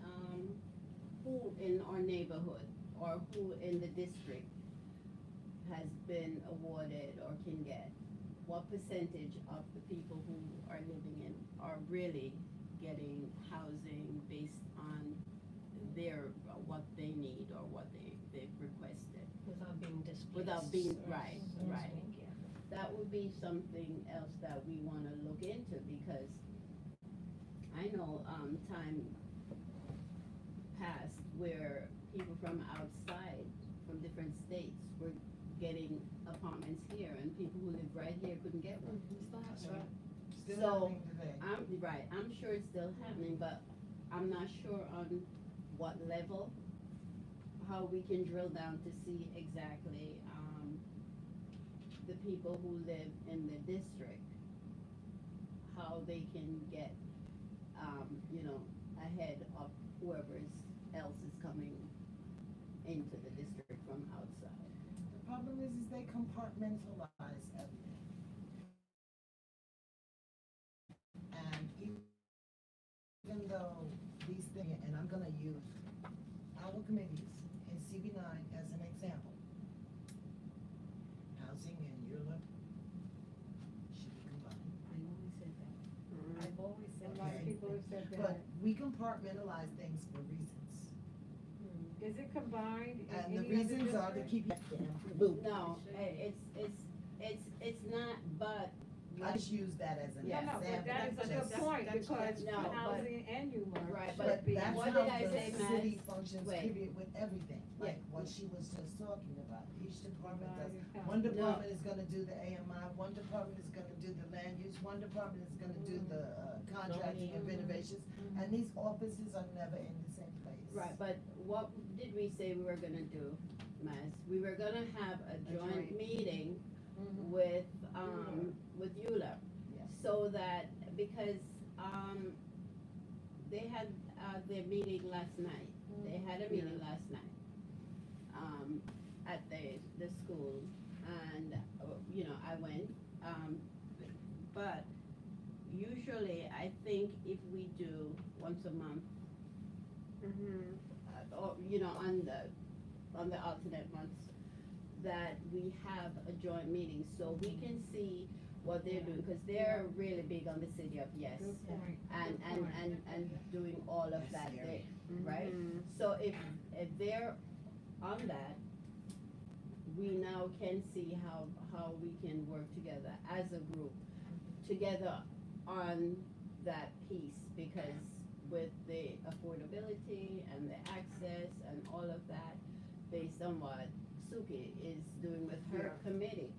who in our neighborhood or who in the district has been awarded or can get. What percentage of the people who are living in are really getting housing based on their, what they need or what they've requested. without being displaced. Without being, or right, so to right. speak, yeah. That would be something else that we wanna look into, because I know, time passed where people from outside, from different states, were getting apartments here, and people who live right here couldn't get one. That's right. Still So, happening today. I'm sure it's still happening, but I'm not sure on what level, how we can drill down to see exactly, the people who live in the district, how they can get, ahead of else is coming into the district from outside. The problem is they compartmentalize everything. And even though these things, and I'm gonna use our committees in CB9 as an example. Housing and ULIP should be combined. I always said that. I've always said Okay. that. A lot of people have said But that. we compartmentalize things for reasons. Is it combined in And any the other reasons are to district? keep you in the loop. No, it's not, but. I just use that as an No, example. no, but that is a just- good point, because No, but- housing and ULURP Right, should but be. That's what how did I the say, city Matt? functions, Wait. period, with everything, like Yeah. what she was just talking about, each department does. Right. One No. department is gonna do the AMI, one department is gonna do the land use, one department is gonna do the contracting and renovations, and these offices are never in the same place. Right, but what did we say we were gonna do, Maz? We were gonna have a joint joint. meeting Mhm. with ULA. Yes. So that, because, they had, their meeting last night. They had a meeting last night, at the school, and, I went, but usually, I think if we do once a month, or, on the alternate months, that we have a joint meeting, so we can see what they're doing, cause they're really big on the city of Yes. Good point. And, Good point. and doing all of Yes, that yeah. there, right? So if they're on that, we now can see how we can work together as a group, together on that piece, because with the affordability and the access and all of that, based on what Suki is doing with her committee,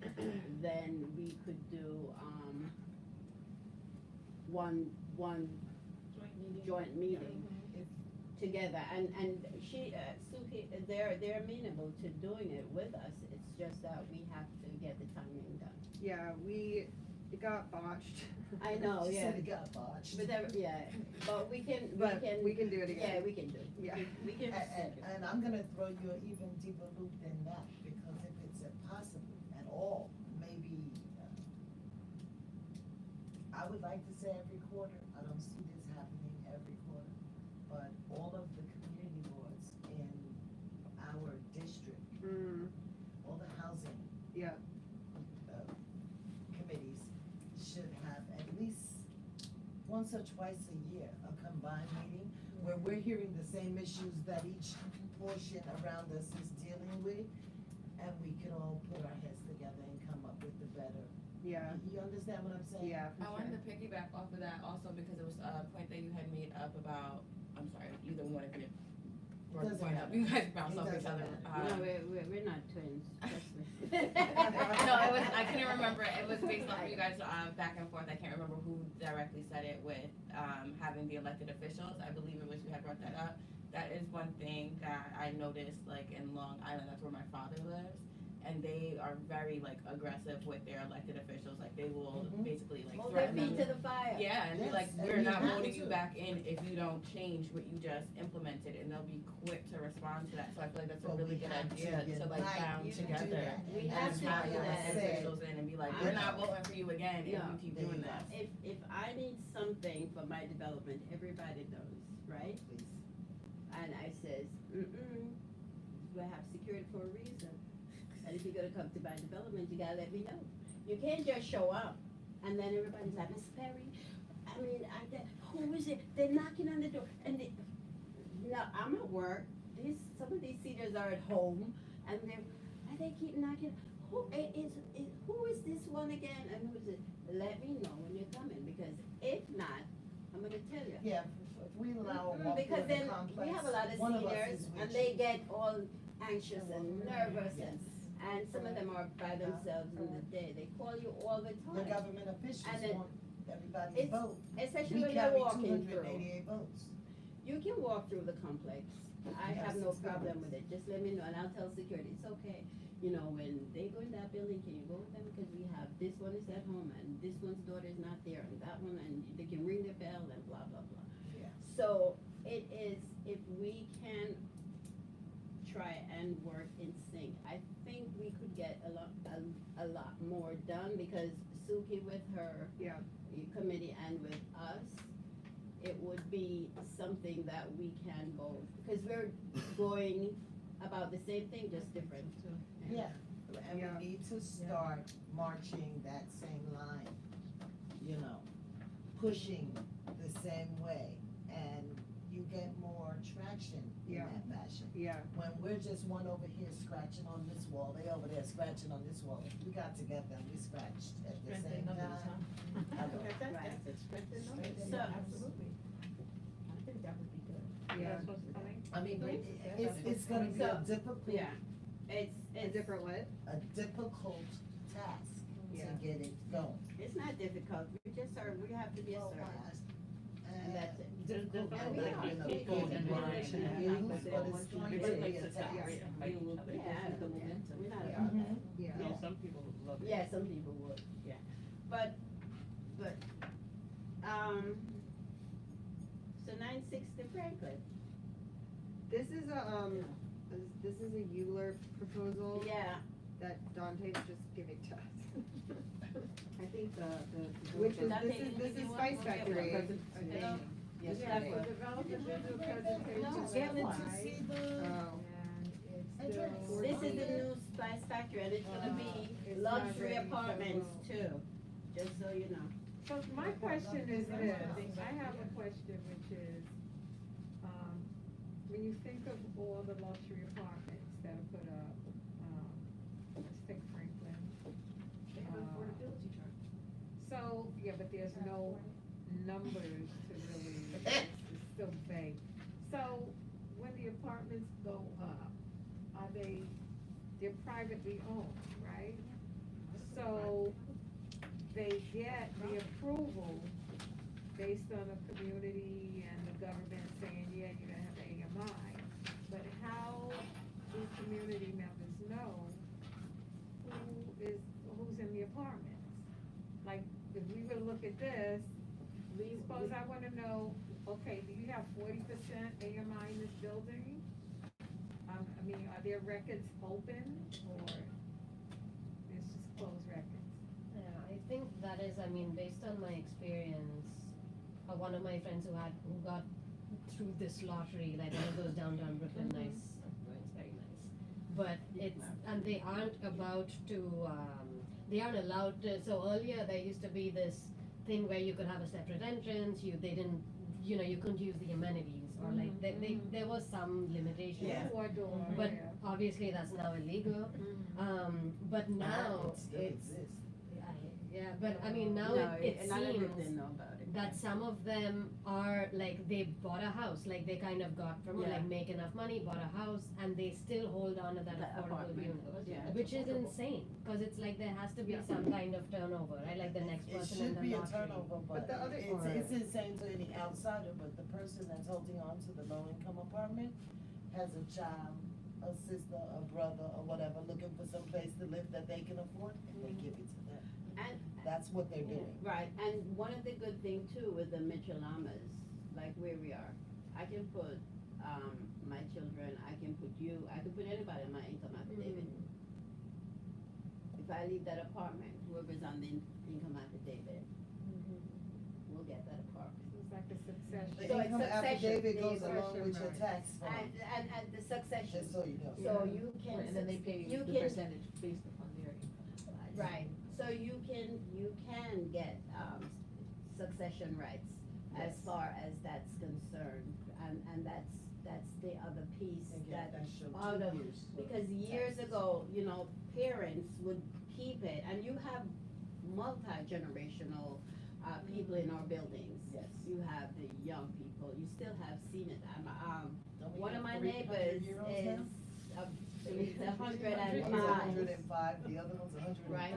then we could do, one joint meeting together, and she, Suki, they're amenable to doing it with us, it's just that we have to get the timing done. Yeah, it got botched. I know, She yeah, said it got botched. but but we can, But we can do it yeah, again. we can do it. Yeah. We can, And I'm gonna throw you an even deeper loop than that, because if it's impossible at all, maybe, I would like to say every quarter, I don't see this happening every quarter, but all of the community boards in our district, Mm, all the housing yeah, committees should have at least once or twice a year, a combined meeting where we're hearing the same issues that each portion around us is dealing with, and we can all put our heads together and come up with the better. yeah, You understand what I'm saying? yeah, I for wanted sure. to piggyback off of that also because it was a point that you had made up about, I'm sorry, either one of you brought the Doesn't point up, matter. you guys bounce It off each doesn't other. matter. no, we're not twins, trust me. No, it was, I couldn't remember, it was based off of you guys, back and forth, I can't remember who directly said it with, having the elected officials, I believe it was you had brought that up. That is one thing that I noticed, like, in Long Island, that's where my father lives, and they are very, like, aggressive with their elected officials, like, they will Mhm. basically, like, Hold their threaten feet them. to the fire. Yeah, and be Yes, like, and we're you not have voting you to. back in if you don't change what you just implemented, and they'll be quick to respond to that, so I feel like that's a But really we good have to idea to like unite bound to do together. that. We And have that's to why do Bring that. I the said, officials in and be like, I we're not know. voting for you again if No. you keep There you doing go. this. If I need something for my development, everybody knows, right? Please. And I says, we have security for a reason. And if you're gonna come to my development, you gotta let me know. You can't just show up and then everybody's like, Miss Perry, who is it? They're knocking on the door and no, I'm at work. Some of these seniors are at home and they keep knocking. Who is this one again? And who is it? Let me know when you're coming, because if not, I'm gonna tell you. Yeah, if we allow a walk Because through the then complex, we have a lot of one of us seniors is with and you. they get all anxious and nervous Yes. and some of them are by themselves in the day. They call you all the The time, government officials And it- want everybody's it's- vote. especially We when they're carry walking through. 288 votes. You can walk through the complex. I We have have no 6 problem buildings. with it. Just let me know and I'll tell security, it's okay. You know, when they go in that building, can you go with them? Because we have, this one is at home and this one's daughter is not there and that one, and they can ring the bell and blah, blah, blah. Yeah. So it is, if we can try and work in sync, I think we could get a lot more done, because Suki with her Yeah. committee and with us, it would be something that we can go, because we're going about the same thing, just different. Yeah, and Yeah. we need to start marching that same line, you know, pushing the same way, and you get more traction in Yeah. that fashion. Yeah, When we're just one over here scratching on this wall, they over there scratching on this wall, we got together and we scratched at the same time. I know. Right. So, absolutely. I think that would be good. yeah, That's what's coming. I mean, but it's gonna be a So, difficult, Yeah, a it's different what? a difficult task to Yeah. get it going. it's not difficult, we have to be Well, assertive, and and that's it. difficult, And like, we are. you know, People getting and word minds to and use, that. but it's going to be a task. Yeah, the momentum. we're not Yeah. about that. Yeah, No, some people love it. Yeah, some people would, yeah. But, so 960 Franklin, this is a Euler proposal yeah, that Dante's just giving to us. I think Which is, Dante, this is you Spice want to give Factory. a I Hello? think. Yes, Yeah, that's the what. developers will do presentations Getting live, to see the, Oh, and Hey, it's Trace. still. This is the new Spice Factory, and it's gonna be It's not luxury ready to apartments go. too, just so you know. So my question is this, I have a question which is, when you think of all the luxury apartments that are put up, let's take Franklin. They have an affordability chart. So, yeah, but there's no numbers to really still vague. So when the apartments go up, they're privately owned, right? So they get the approval based on the community and the government saying, yeah, you're gonna have AMI. But how do community members know who's in the apartments? Like, if we were to look at this, suppose I wanna know, okay, do you have 40% AMI in this building? I mean, are there records open, or it's just closed records? Yeah, I think that is, I mean, based on my experience, one of my friends who got through this lottery, like one of those downtown Brooklyn, nice, it's very nice. But it's, and they aren't about to, they aren't allowed to, so earlier there used to be this thing where you could have a separate entrance, they didn't, you couldn't use the amenities, or like, there was some limitations. Yeah. Four door, But yeah. obviously that's now illegal, but now It still it's, exists. yeah, but I mean, now No, it none of them seems didn't know about it. that some of them are like, they bought a house, like they kind of got from, Yeah. like make enough money, bought a house, and they still hold on to that That affordable apartment, unit. yeah. Which is insane, cause it's like there has to be some kind of turnover, right, like the next It person in should the be a lottery. turnover, but the other- it's insane to any outsider, but the person that's holding on to the low-income apartment has a child, a sister, a brother, or whatever, looking for some place to live that they can afford, and they give it to them. And, That's what they're doing. right, and one of the good thing too with the Michelamas, like where we are, I can put, my children, I can put you, I can put anybody in my income affidavit. If I leave that apartment, whoever's on the income affidavit will get that apartment. It's like a succession. The So it's income succession, affidavit the goes along succession with your rights. tax form, And the succession, just so you know. so you can. And then they pay you the can- percentage based upon their income. Right, so you can get, succession rights as Yes. far as that's concerned, and that's the other piece And get that that show out 2 of, years. because years ago, parents would keep it, and you have multi-generational, people in our buildings. Yes. You have the young people, you still have seen it, Don't we one of have my 300 neighbors euros is, now? it's One's 105. 105, the other one's 103. Right,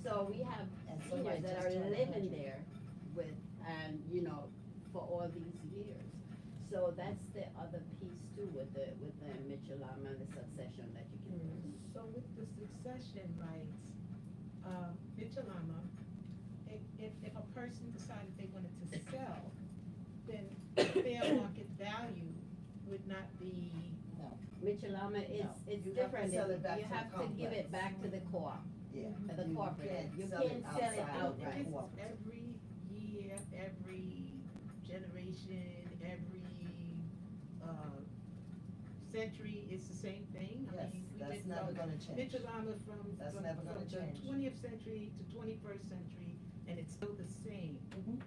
so we have And seniors somebody that just are turned living 100. there with, and, for all these years. So that's the other piece too with the Mitchellama and the succession that you can do. So with the succession rights, Mitchellama, if a person decided they wanted to sell, then fair market value would not be, No, Mitchellama is, No, it's you have to different, sell it back you to the have to give it complex. back to the co-op. yeah. The corporate, you sell can't sell it outside of the outright. it's cooperative. every year, every generation, every, century, it's the same thing? I Yes, mean, we that's went never from gonna change. Mitchellama That's from never gonna the change. 20th century to 21st century, and it's still the same, Mhm.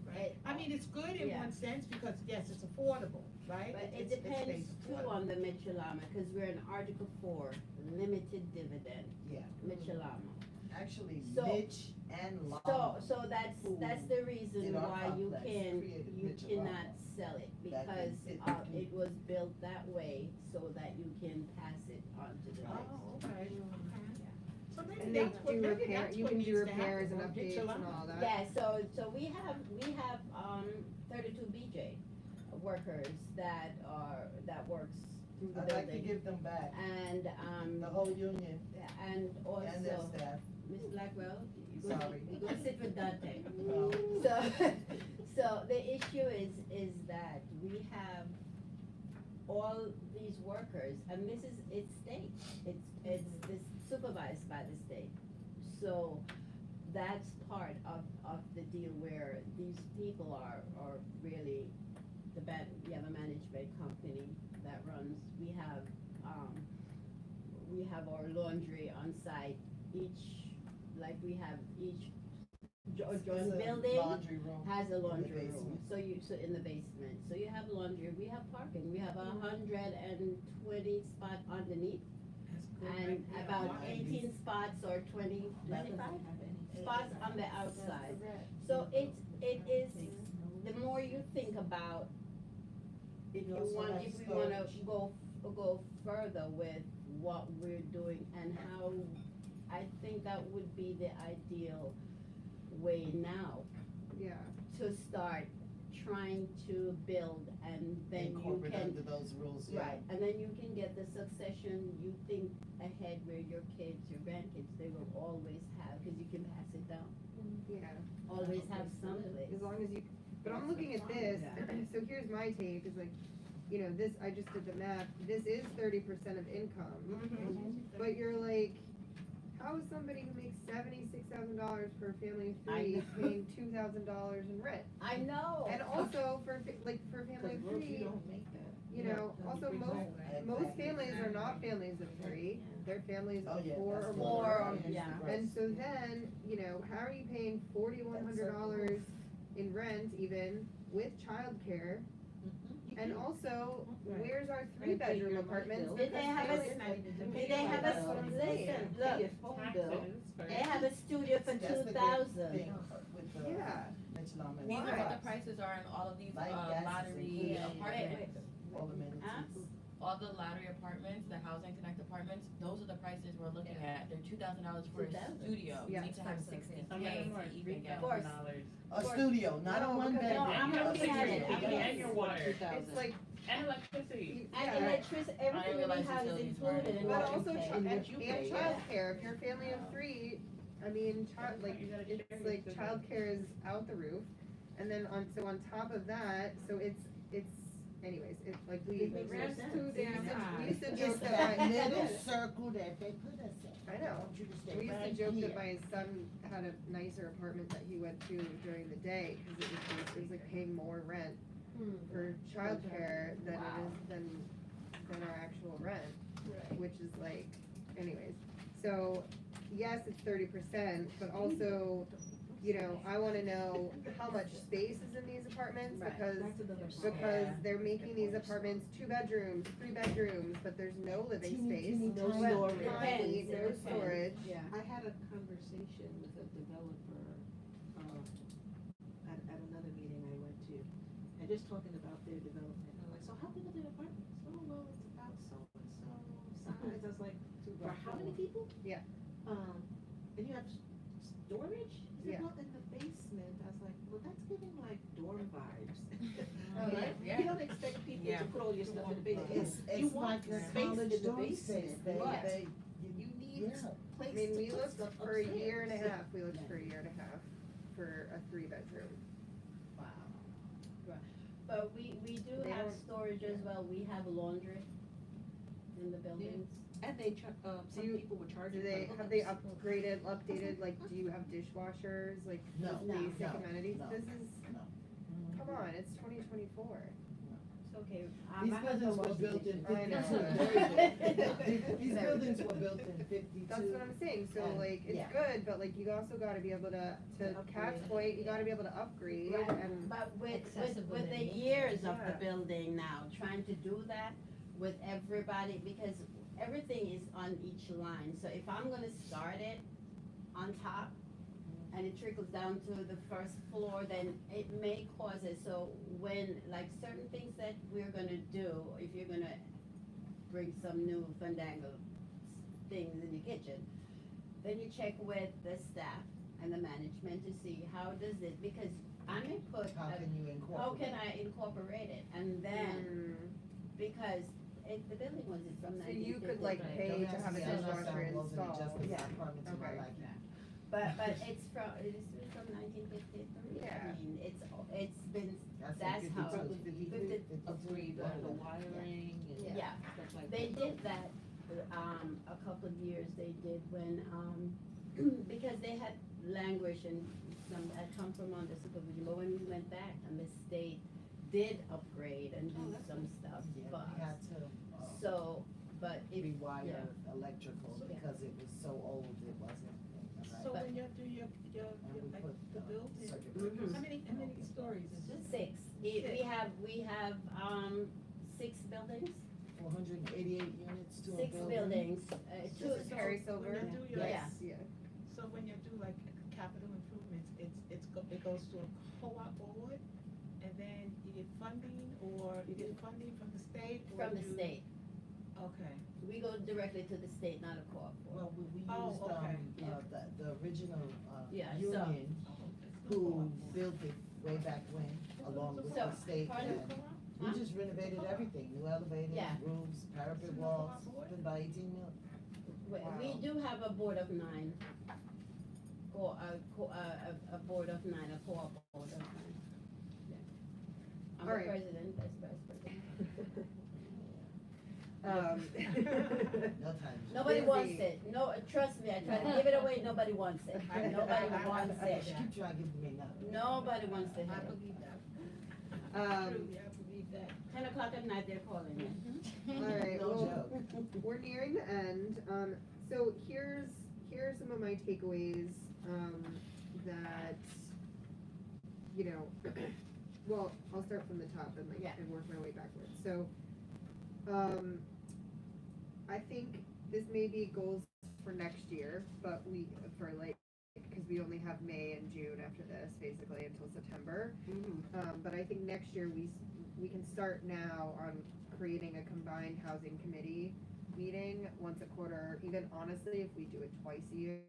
right? I mean, it's good in Yeah. one sense, because yes, it's affordable, right? But it It's depends stays too affordable. on the Mitchellama, cause we're in Article 4, limited dividend, Yeah, Mitchellama. actually, So- Mitch and Lama. So that's the reason In our why you complex, created you Mitchell cannot Lama. sell it, That because, is- it was built that way so that you can pass it on to the next. Oh, okay, okay. So maybe And they that's what, do maybe repair, that's you what can do needs to happen repairs and on updates and Mitchellama. all that. Yeah, so we have 32 BJ workers that works through the I'd like to building. give them back, And, the whole union and and their also, staff. Ms. Blackwell, Sorry. you go sit with Dante. No. So the issue is that we have all these workers, and it's state, it's this supervised by the state. So that's part of the deal where these people are really, we have a management company that runs, we have our laundry on site, we have each joint It's a building laundry room. has a laundry room, basement. so in the basement, so you have laundry, we have parking, we have 120 spots underneath, That's good and right there. about Wow. 18 spots or 25 spots on the outside. Correct. So it is, the more you think about if You you also want, have if we wanna storage. go further with what we're doing and how, I think that would be the ideal way now Yeah, to start trying to build, and then you Incorporate can, under those rules, yeah. right, and then you can get the succession, you think ahead where your kids, your grandkids, they will always have, cause you can pass it down, yeah, always have someplace. as long as you, but I'm looking at this, so here's my take, is like, you know, this, I just did the math, this is 30% of income. But you're like, how is somebody who makes $76,000 for a family of I three know. paying $2,000 in rent? I know. And also for for a family of three, don't make that. you know, also most families are not families of three, they're families Oh, of yeah, four that's or the more. Or, right. yeah. And so then, you know, how are you paying $4,100 in rent even with childcare? And also, where's our three-bedroom apartments? Did they have a, Because did they have a, listen, look, they have a studio for That's the great 2,000. thing with the Yeah, mention on These are what Why? the prices are in all of these, Light, gas is lottery included. apartments. all amenities. All the lottery apartments, the Housing Connect apartments, those are the prices we're looking at. They're $2,000 for a $2,000. studio. You Yeah. need to have 60K to even get. Of course. A studio, not a No, one because- bedroom. No, I'm a looking at it. studio. I'm And your water. it's like, And electricity. And yeah, electricity, everything we realize have is utilities were- included in but what you also, pay. and you pay, yeah. childcare, if you're a family of three, I mean, like, it's like childcare is out the roof. And then on top of that, so it's, anyways, it's like we. It makes no Rent's sense. too damn We used to It's joke that that middle my, circle that they put us in. I know. I want you to stay we used to right joke here. that my son had a nicer apartment that he went to during the day, cause it was like paying more rent for childcare than it is than our actual rent, which is like, anyways. So, yes, it's 30%, but also, you know, I wanna know how much space is in these apartments, Right. because they're making these apartments 2 bedrooms, 3 bedrooms, but there's no living Teeny, space. teeny, Well, tiny. it Tiny, depends, no it depends. storage. Yeah. I had a conversation with a developer, at another meeting I went to, and just talking about their development, and I'm like, so how big are their apartments? Oh, well, it's about so-and-so size, I was like, for how many people? Yeah. And you have storage? He said, Yeah. well, in the basement, I was like, well, that's giving like dorm vibes. Oh, Right? yeah. You don't expect people Yeah. to put all your stuff in the basement. It's You like want a space in college the dorm space, basement, they, but they, you need yeah. I place mean, to we put looked stuff for a year and a upstairs. half, for a 3-bedroom. Wow. But we do They have don't- storage as well, we have laundry in the buildings. And they, some you- people were charging Do for they, have they updated, like, do you have dishwashers, like, No, those no, basic no, amenities? no. This is, No. come on, it's 2024. It's okay. These My husband buildings were washed built in the I know. fifty-two. These Very buildings good. were built in 52. That's what I'm saying, so And, like, it's yeah. good, but like, you also gotta be able to Kat's upgrade. point, you gotta be able to upgrade Right, and, but with the Accessibility. years of the Yeah. building now, trying to do that with everybody, because everything is on each line, so if I'm gonna start it on top, and it trickles down to the first floor, then it may cause it, so when, like, certain things that we're gonna do, if you're gonna bring some new fandangle things in your kitchen, then you check with the staff and the management to see how does this, because I may put, How can you incorporate? how can I incorporate it, and then, because the building was from so 1950. you could like Right. pay Don't to ask have a me, I love dishwasher sound wasn't installed, just 'cause yeah. I apartments in my Okay. life. But it is from 1953, Yeah. I mean, it's been, I said that's how, 52, 52, Upgrade 52. the wiring and yeah. stuff like that. They did that, a couple of years they did when, because they had languished and some had come from under supervision, but when we went back and the state did upgrade and do some stuff, Yeah, but, we had to so, but if, rewire electrical So- because it was so old, it wasn't. So But- when you do your, And we like, put, the building, circuit Mhm. breakers. how many stories is it? 6, we have, 6 buildings, 488 units to a 6 building. buildings, two, This is Harry Silver? When you do your, Yeah. Yeah. so when you do like capital improvements, it goes to a co-op board, and then you get funding, or you get get funding from the state? or From the do- state. Okay. We go directly to the state, not a co-op board. Well, we Oh, used, okay. the original, Yeah, so- union who built it way back when, along with So, the state, pardon? and we Huh? just renovated everything, new elevators, Yeah. roofs, parapet walls, spent about 18 million. We do have a board of 9. A board of 9, a co-op board of 9. Yeah. I'm the Alright. president, vice president. No time. Nobody Busy. wants it. No, trust me, I try to give it away, nobody wants it. Nobody wants it. Keep trying to give it to me now. Nobody wants to I have it. believe that. Um, Truly, I believe that. 10 o'clock at night, they're calling me. all right, No well, joke. we're nearing the end. So here's some of my takeaways, that, you know, well, I'll start from the top and Yeah. and work my way backwards. So, I think this may be goals for next year, but because we only have May and June after this, basically until September. But I think next year we can start now on creating a combined housing committee meeting once a quarter. Even honestly, if we do it twice a year,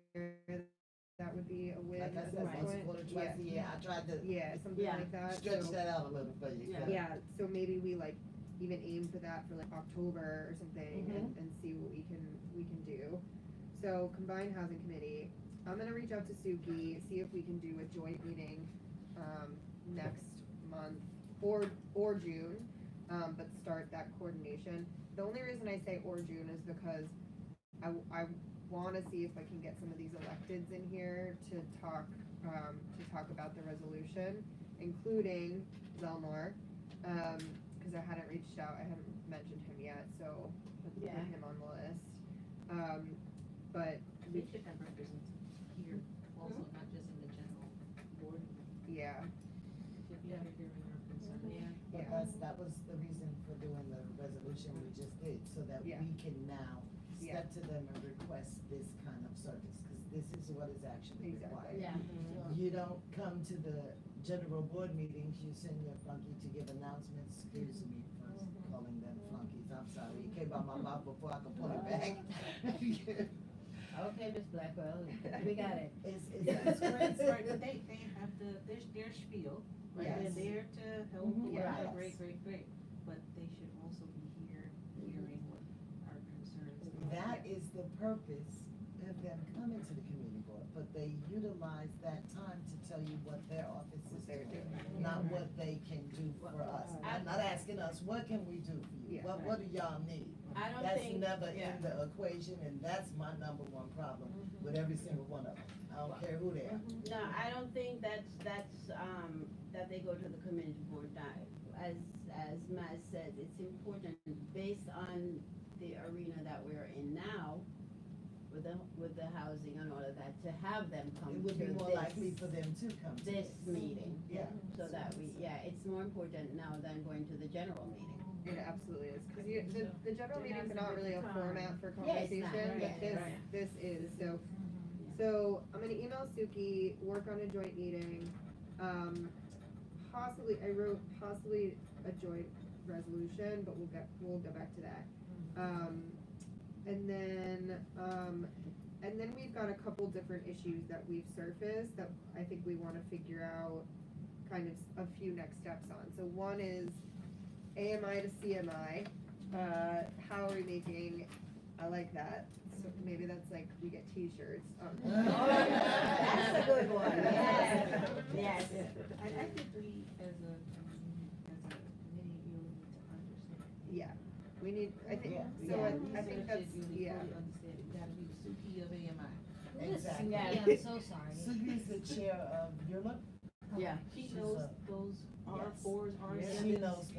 that would be a win. Like I at said, this once a point. quarter, twice a year, I tried to Yeah, something Yeah. like that. stretch So- that out a little for you. Yeah. yeah, so maybe we even aim for that for October or something and see what we can do. So combined housing committee, I'm gonna reach out to Suki, see if we can do a joint meeting, next month or June, but start that coordination. The only reason I say or June is because I wanna see if I can get some of these electeds in here to talk about the resolution, including Zelnor. Cause I hadn't reached out, I hadn't mentioned him yet, so let's put Yeah. him on the list. But We should have representatives here also, not just in the general board. yeah, Should be hearing our concern. But Yeah. that was the reason for doing the resolution we just did, so that Yeah. we can now Yeah. step to them and request this kind of service, cause this is what is actually Exactly. required. Yeah. You don't come to the general board meetings, you send your flunky to give announcements, excuse me for calling them flunkies, I'm sorry, it came out my mouth before I could pull it back. Okay, Ms. Blackwell, we got it. It's Right, great. but they have their spiel, right? Yes. They're there to help, Mhm. yeah, Yes. great, but they should also be here, hearing what our concerns are. That is the purpose of them coming to the community board, but they utilize that time to tell you what their office is doing, not what they can do for us. I'm not asking us, what can we do for you? Yeah. What do y'all need? I don't That's think, never yeah. in the equation, and that's my number one problem with every single one of them. I don't care who they are. no, I don't think that they go to the community board. As Maz said, it's important, based on the arena that we're in now, with the housing and all of that, to have them come It to would be more likely for this, them to come to this meeting. Yeah. So that it's more important now than going to the general meeting. it absolutely is, cause the general There meetings has are to not be really a time. format for Yeah, it's not, conversation, but right, this is, so I'm gonna email Suki, work on a joint meeting, I wrote possibly a joint resolution, but we'll go back to that. And then we've got a couple different issues that we've surfaced that I think we wanna figure out kind of a few next steps on. So one is AMI to CMI, how are we making, I like that, so maybe that's like, we get t-shirts. That's a good one, yes, yes. I think we, as a committee, you need to understand. Yeah, we need, I think, Yeah. so Yeah. I think that's, yeah, Fully understand, you gotta be the Suki of AMI. Exactly. Yeah, I'm so sorry. Sugi's the chair of Europe. Yeah. She She's knows a- those R Yes. fours, R Yeah, sevens. she knows the,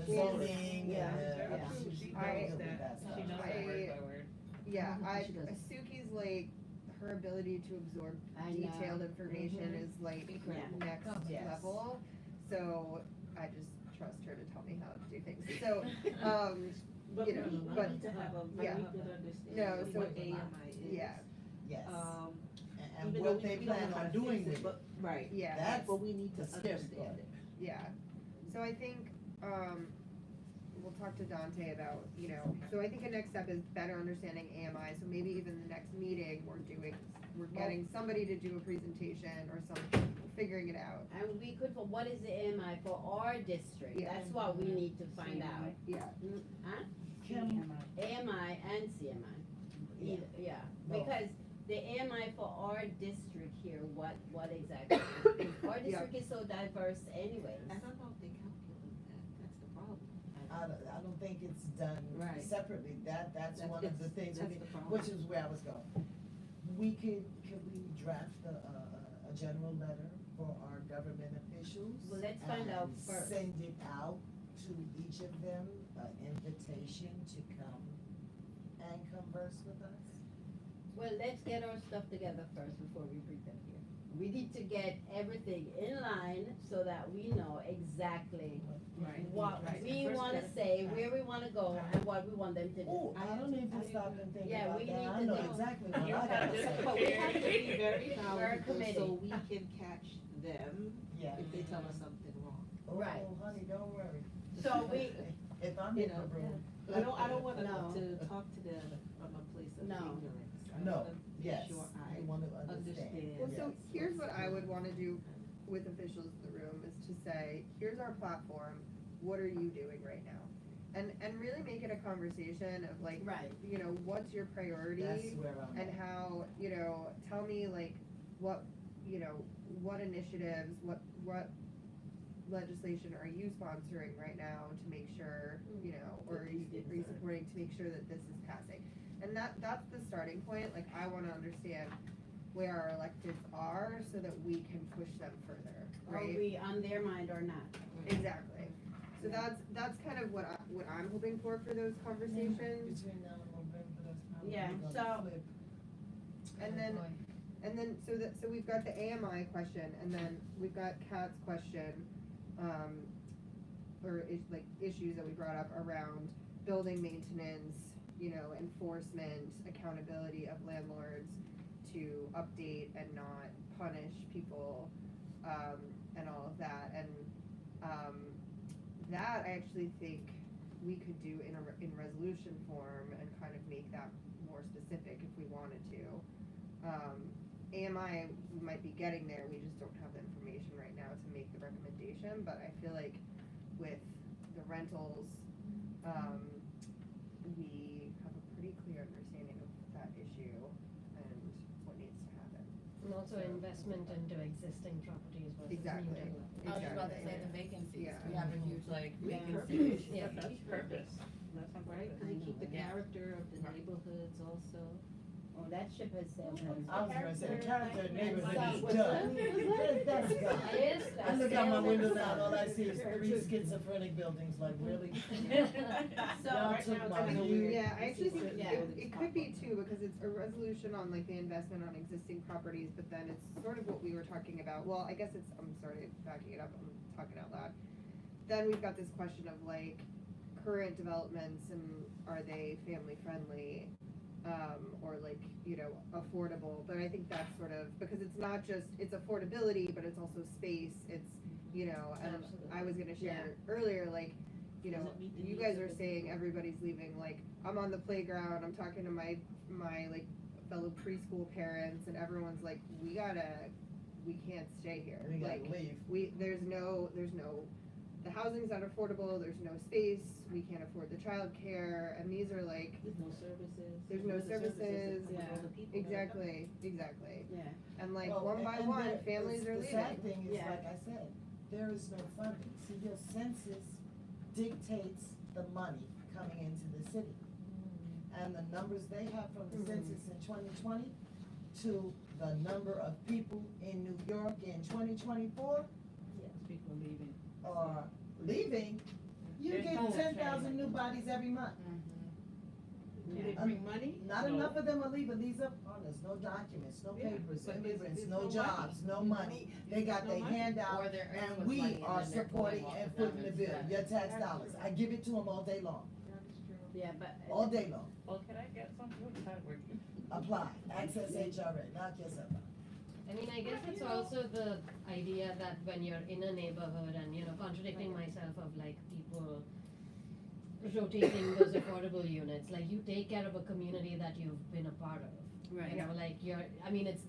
the zoning Yeah. and Yeah. she I- knows that stuff. She knows I- that word by word. yeah, She does. Suki's like, her ability to absorb I know. detailed information is like Incredible. next Yes. level, so I just trust her to tell me how to do things, so, But you know, we but, need to have a yeah. very good understanding No, of so- what AMI is. yeah, Yes, and Even though what they we don't plan know on how to doing fix with it. But, right, yeah. That's but we need to the scary understand part. it. Yeah, so I think, we'll talk to Dante about, you know, so I think a next step is better understanding AMI, so maybe even the next meeting, we're getting somebody to do a presentation or something, figuring it out. And we could, for what is the AMI for our district? Yeah. That's what we need to find out. Yeah, Huh? Kim, AMI and CMI. Yeah. Yeah, No. because the AMI for our district here, what exactly? Our district is so diverse anyways. I don't know if they calculate that, that's the problem. I don't think it's done Right. separately, that's one of the things, That's the problem. which is where I was going. Could we draft a general letter for our government officials? Well, let's find out and first. Send it out to each of them, an invitation to come and converse with us? Well, let's get our stuff together first before we bring them here. We need to get everything in line so that we know exactly Right. what Right. we First wanna gotta- say, where we wanna go, and what we want them to do. Oh, I don't need to stop and think Yeah, about we that, need I to know know. exactly what I You gotta have to- say. But we have to be very We're a knowledgeable committee. so we can catch them Yeah. if they tell us something wrong. Right. Oh, honey, don't worry. So we, If I'm You in the know, room. I don't want No. to talk to them from a place of No. ignorance. I No, wanna make yes, sure I you wanna understand. understand. well, so Yes. here's what I would wanna do with officials in the room, is to say, here's our platform, what are you doing right now? And really make it a conversation of like, right, you know, what's your priority? That's where I'm And at. how, you know, tell me like, what, you know, what initiatives, what legislation are you sponsoring right now to make sure, you know, or are you supporting to make sure that this is passing? And that's the starting point, like, I wanna understand where our electeds are so that we can push them further, are right? we on their mind or not? Exactly. So that's kind of what I'm hoping for those conversations. Between now and November, that's probably Yeah, gonna so- flip. And then, so we've got the AMI question, and then we've got Kat's question, or issues that we brought up around building maintenance, you know, enforcement, accountability of landlords to update and not punish people, and all of that, and, that I actually think we could do in resolution form and kind of make that more specific if we wanted to. AMI, we might be getting there, we just don't have the information right now to make the recommendation, but I feel like with the rentals, we have a pretty clear understanding of that issue and what needs to happen. And also investment into existing properties versus new Exactly. development. I was about to say Exactly. the vacancies, Yeah. we have a huge like Yeah. vacancy issue. Yeah. That's purpose. That's right, I and know, keep the yeah. character of the neighborhoods also. Oh, that ship has sailed. I was gonna say, the character of the neighborhood Stop is with done. that. That's gone. Yes, I look out my that's window sailed. now, and all I see is 3 schizophrenic buildings, like, really? So, Y'all right took now, my it's view. Yeah, I actually think Yeah. it could be too, because it's a resolution on like the investment on existing properties, but then it's sort of what we were talking about, well, I guess it's, I'm sorry, backing it up, I'm talking out loud. Then we've got this question of like, current developments and are they family friendly? Or like, you know, affordable, but I think that's sort of, because it's not just, it's affordability, but it's also space, it's, you know, and Absolutely. I was gonna share earlier, like, you know, Does it meet the you needs guys of are the saying people? everybody's leaving, like, I'm on the playground, I'm talking to my like fellow preschool parents, and everyone's like, we can't stay here, We gotta like, leave. there's no, the housing's not affordable, there's no space, we can't afford the childcare, and these are like, There's no services. There's no What are the services, for yeah. all the people that are coming? exactly, Yeah, and like, Well, one by and one, the- families are The sad leaving. thing is, Yeah. like I said, there is no funding. See, your census dictates the money coming into the city. And the numbers they have from the census in 2020 to the number of people in New York in 2024 Yes, people leaving. are leaving, you There's get no 10,000 new bodies every month. Do they bring money? Not No. enough of them are leaving, these are, there's no documents, no Yeah, papers, but there's- immigrants, there's no no jobs, money. no money. They got No their money. hand out, Or they're earning and with we money and are then they're supporting going off and of them footing the bill, instead. your tax dollars, I give it to them all day long, yeah, but. all day long. Well, can I get some food working? Apply, access HRA, knock yourself out. I mean, I guess it's also the idea that when you're in a neighborhood and, you know, contradicting myself of like people rotating those affordable units. Like you take care of a community that you've been a part of. You know, like I mean, it's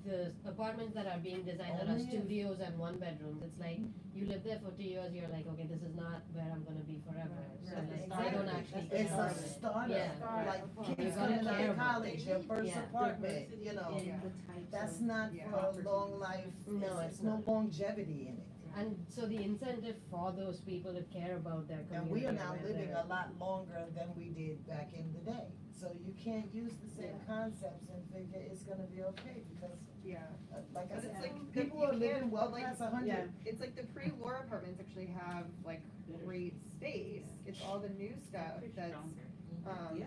the apartments that are being designed that are Only if- studios and one bedrooms. It's like you live there for 2 years, you're like, okay, this is not where I'm gonna be forever. So Right. like, I don't actually It's care a about it. starter, Yeah. like You kids gotta coming out care of about college, your first Yeah. apartment, you know. In the types That's of not Yeah. for a long life, No, it's it's no not. longevity in it. And so the incentive for those people to care about their community. And we are now where living they're- a lot longer than we did back in the day. So you can't use the same Yeah. concepts and figure it's gonna be okay, because, Yeah. like I But it's said, like, people you are living can't, well like, past 100. It's like the pre-war apartments actually have like great space. It's all the new stuff that's,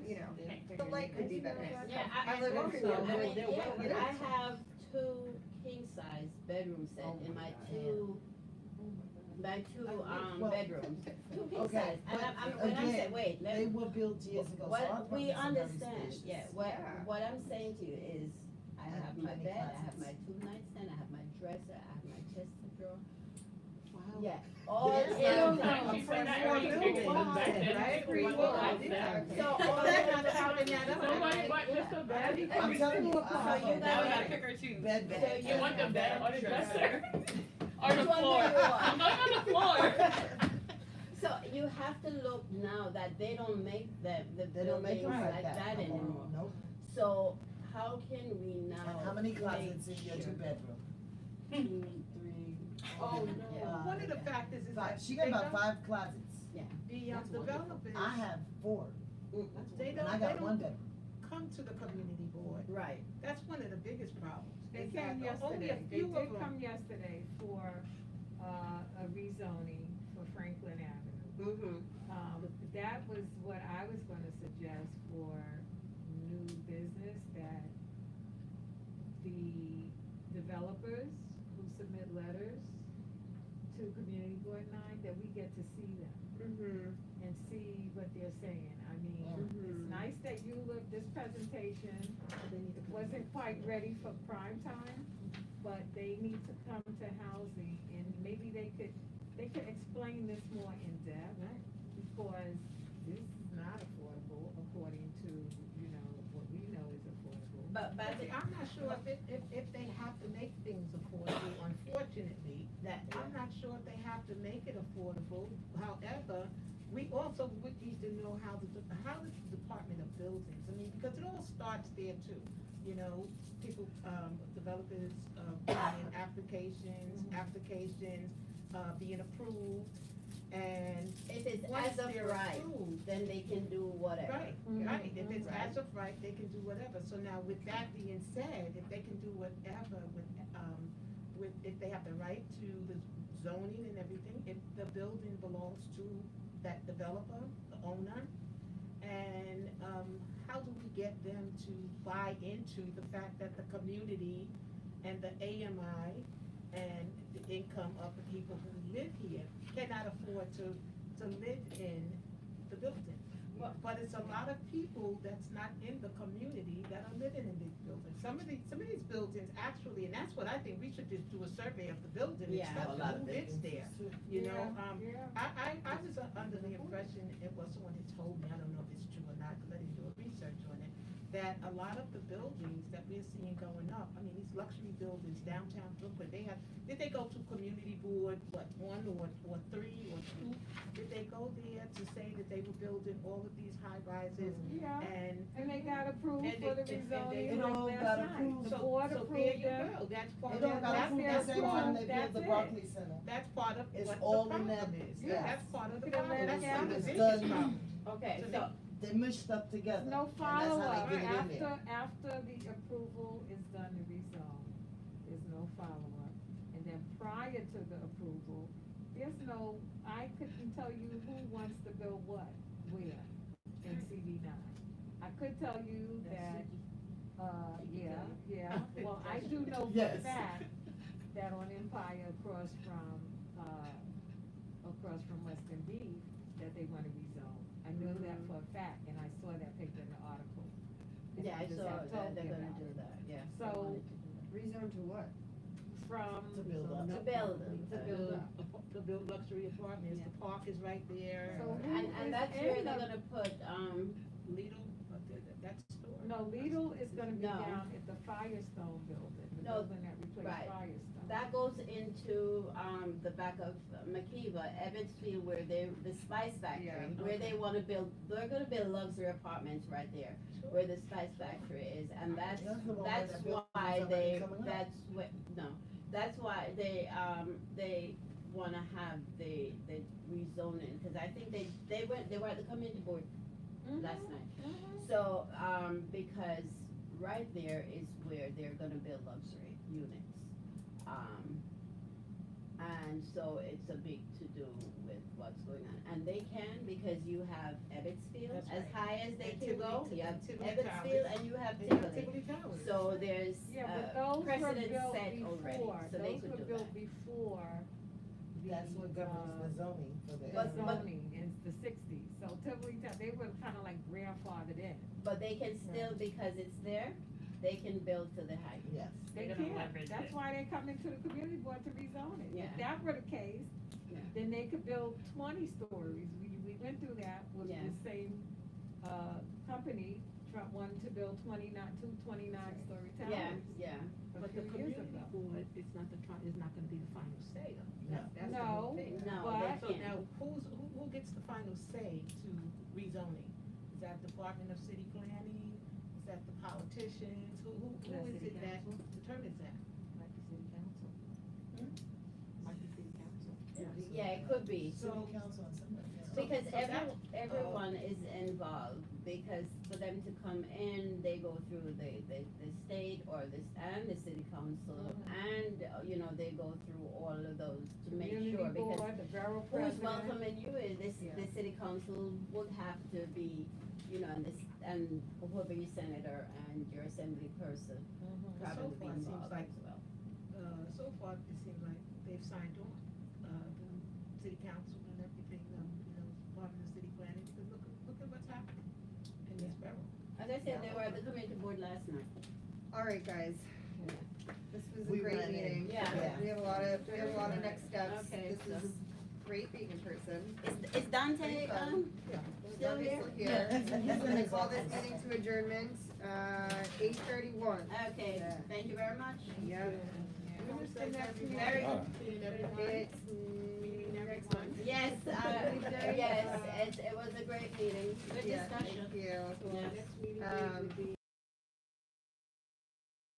you know, the light could be better. Yeah, I live in also, Freetown. I mean, They're yeah, well- I have 2 king-size bedroom set Oh in my my God. 2 Well, bedrooms. 2 king okay, size, and but I'm, when I say, again, wait, let They were built years ago, so our What we apartments are very understand, spacious. yeah, Yeah. what I'm saying to you is, I And have my plenty bed, I have closets. my 2 nightstand, I have my dresser, I have my chest drawer. Wow. Yeah, all There's in no- one. no, She said that free already will figured building, it back then. right? Free will Well, back then. So all Well, in they're not counting that up. Somebody bought just a bed. I'm telling you, So I you have Now we guys- gotta pick or choose. bed. So You want the bed or the dresser? Or the Which one do floor? you want? I'm going on the floor. So you have to look now that they don't make the They don't make buildings them like that no more. anymore. Nope. So how can we now? And how many make closets in your sure- 2-bedroom? 2, 3. Oh, Yeah. no, one of the factors is that She got they about don't, 5 closets. the That's wonderful. developers, I have 4, they and I don't, got 1 bedroom. come to the community board. Right. That's one of the biggest problems. They is that came only a yesterday, they few of did them- come yesterday for, a rezoning for Franklin Avenue. That was what I was gonna suggest for new business, that the developers who submit letters to Community Board 9, that we get to see them Mm-hmm. and see what they're saying. I mean, it's nice that you look, this presentation wasn't quite ready for prime time, but they need to come to housing, and maybe they could explain this more in depth, because this is not affordable according to, what we know is affordable. But See, I'm not sure if they have to make things affordable, unfortunately, I'm not sure if they have to make it affordable. However, we also would need to know how the Department of Buildings, I mean, because it all starts there too. People, developers, putting in applications, being approved, and if it's once as of they're right, approved, then they can do whatever. right, right, if it's Right. as of right, they can do whatever, so now with that being said, if they can do whatever if they have the right to the zoning and everything, if the building belongs to that developer, the owner, and, how do we get them to buy into the fact that the community and the AMI and the income of the people who live here cannot afford to live in the building? But it's a lot of people that's not in the community that are living in these buildings. Some of these buildings actually, and that's what I think, we should just do a survey of the building and Yeah. stuff, A lot of who lives there, you know? Yeah. I was under the impression, it was someone had told me, I don't know if it's true or not, because I didn't do a research on it, that a lot of the buildings that we're seeing going up, I mean, these luxury buildings downtown Brooklyn, did they go to community board, 1 or 3 or 2? Did they go there to say that they were building all of these high rises Yeah, and and they got approved And for the they- and they- rezoning It all like got last night. approved. The so board there approved you them. go, that's part It of, all got that's approved their the same time they proof, built the that's Barclays Center. that's part of It's what the all in problem that- is, yes. that's part of the Look at problem, that's Atlantic one of the It's biggest done. problems. Okay, To so, They mushed up together. No and that's how they follow-up, get it in there. after the approval is done to rezone, there's no follow-up. And then prior to the approval, I couldn't tell you who wants to build what, where, in CV9. I could tell you that, well, I do know for a Yes. fact that on Empire across from Western Beef, that they wanna rezone. I know that for a fact, and I saw that paper in the article. And yeah, I just saw had that, told they're me gonna about do it. that, yeah. they So- wanted to do that. Rezone to what? From. To build up. To build them. To build up. to build luxury apartments, the park is right there. So who And is that's in where the- they're gonna put, Lidl, that's the store. No, Lidl is gonna be No. down at the Firestone building, the No, building that replaced right. Firestone. that goes into, the back of McKeeva, Evansfield, where the Spice Factory, Yeah, where they wanna build, they're gonna build luxury apartments right there, where the Spice Factory is, and that's That's the one where that's that building's why already they, coming up. that's what, no, that's why they wanna have the rezoning, cause I think they were at the community board last night. So, because right there is where they're gonna build luxury units. And so it's a big to-do with what's going on, and they can, because you have Ebbetsfield, That's as right. high as they And can go, Tivoli- you have Tivoli Ebbetsfield Towers. and you have They have Tivoli. Tivoli Towers. So there's, Yeah, but those were precedent built set already, before, so they those could were do built that. before That's what governs the zoning for the. But- zoning in the sixties, so Tivoli, they were kinda like grandfathered in. But they can still, because it's there, they can build to the height. Yes. They They're gonna can't, leverage that's it. why they come into the community board to rezone it. Yeah. If that were the case, Yeah. then they could build 20 stories. We went through that with Yeah. the same, company, Trump wanted to build 29 story towers. Yeah, yeah. A But the few years community ago. board is not gonna be the final say though. No. That's the No. whole thing. No, But- they So can't. now, who gets the final say to rezoning? Is that Department of City Planning? Is that the politicians? Who The is city it that council. determines that? Like the city council. Like the city council. Yeah, it could be. City council and somebody else. Because So that- everyone is involved, because for them to come in, they go through the state or and the city council, and, they go through all of those to make Community sure, because board, the borough who's president. welcoming you is Yeah. the city council would have to be, and whoever your senator and your assembly person Mhm. probably be far it seems involved like- as well. So far, it seems like they've signed on, the city council and everything, Department of City Planning, because look at what's happening in this borough. As I said, they were at the community board last night. Alright, guys. This was a We great ran in. meeting. Yeah. We have a lot of next steps. Okay, This so- is great being in person. Is Dante, Pretty fun. still Donnie's here? still here. I'm gonna call this meeting to adjournment, 8:31. Okay, Yeah. thank you very much. Yep. When is the next meeting? Very good. Meeting every month? It's Meeting every month? Yes, yes, it was a great meeting, good Yeah, discussion. thank you. Yeah. Next meeting Um, would be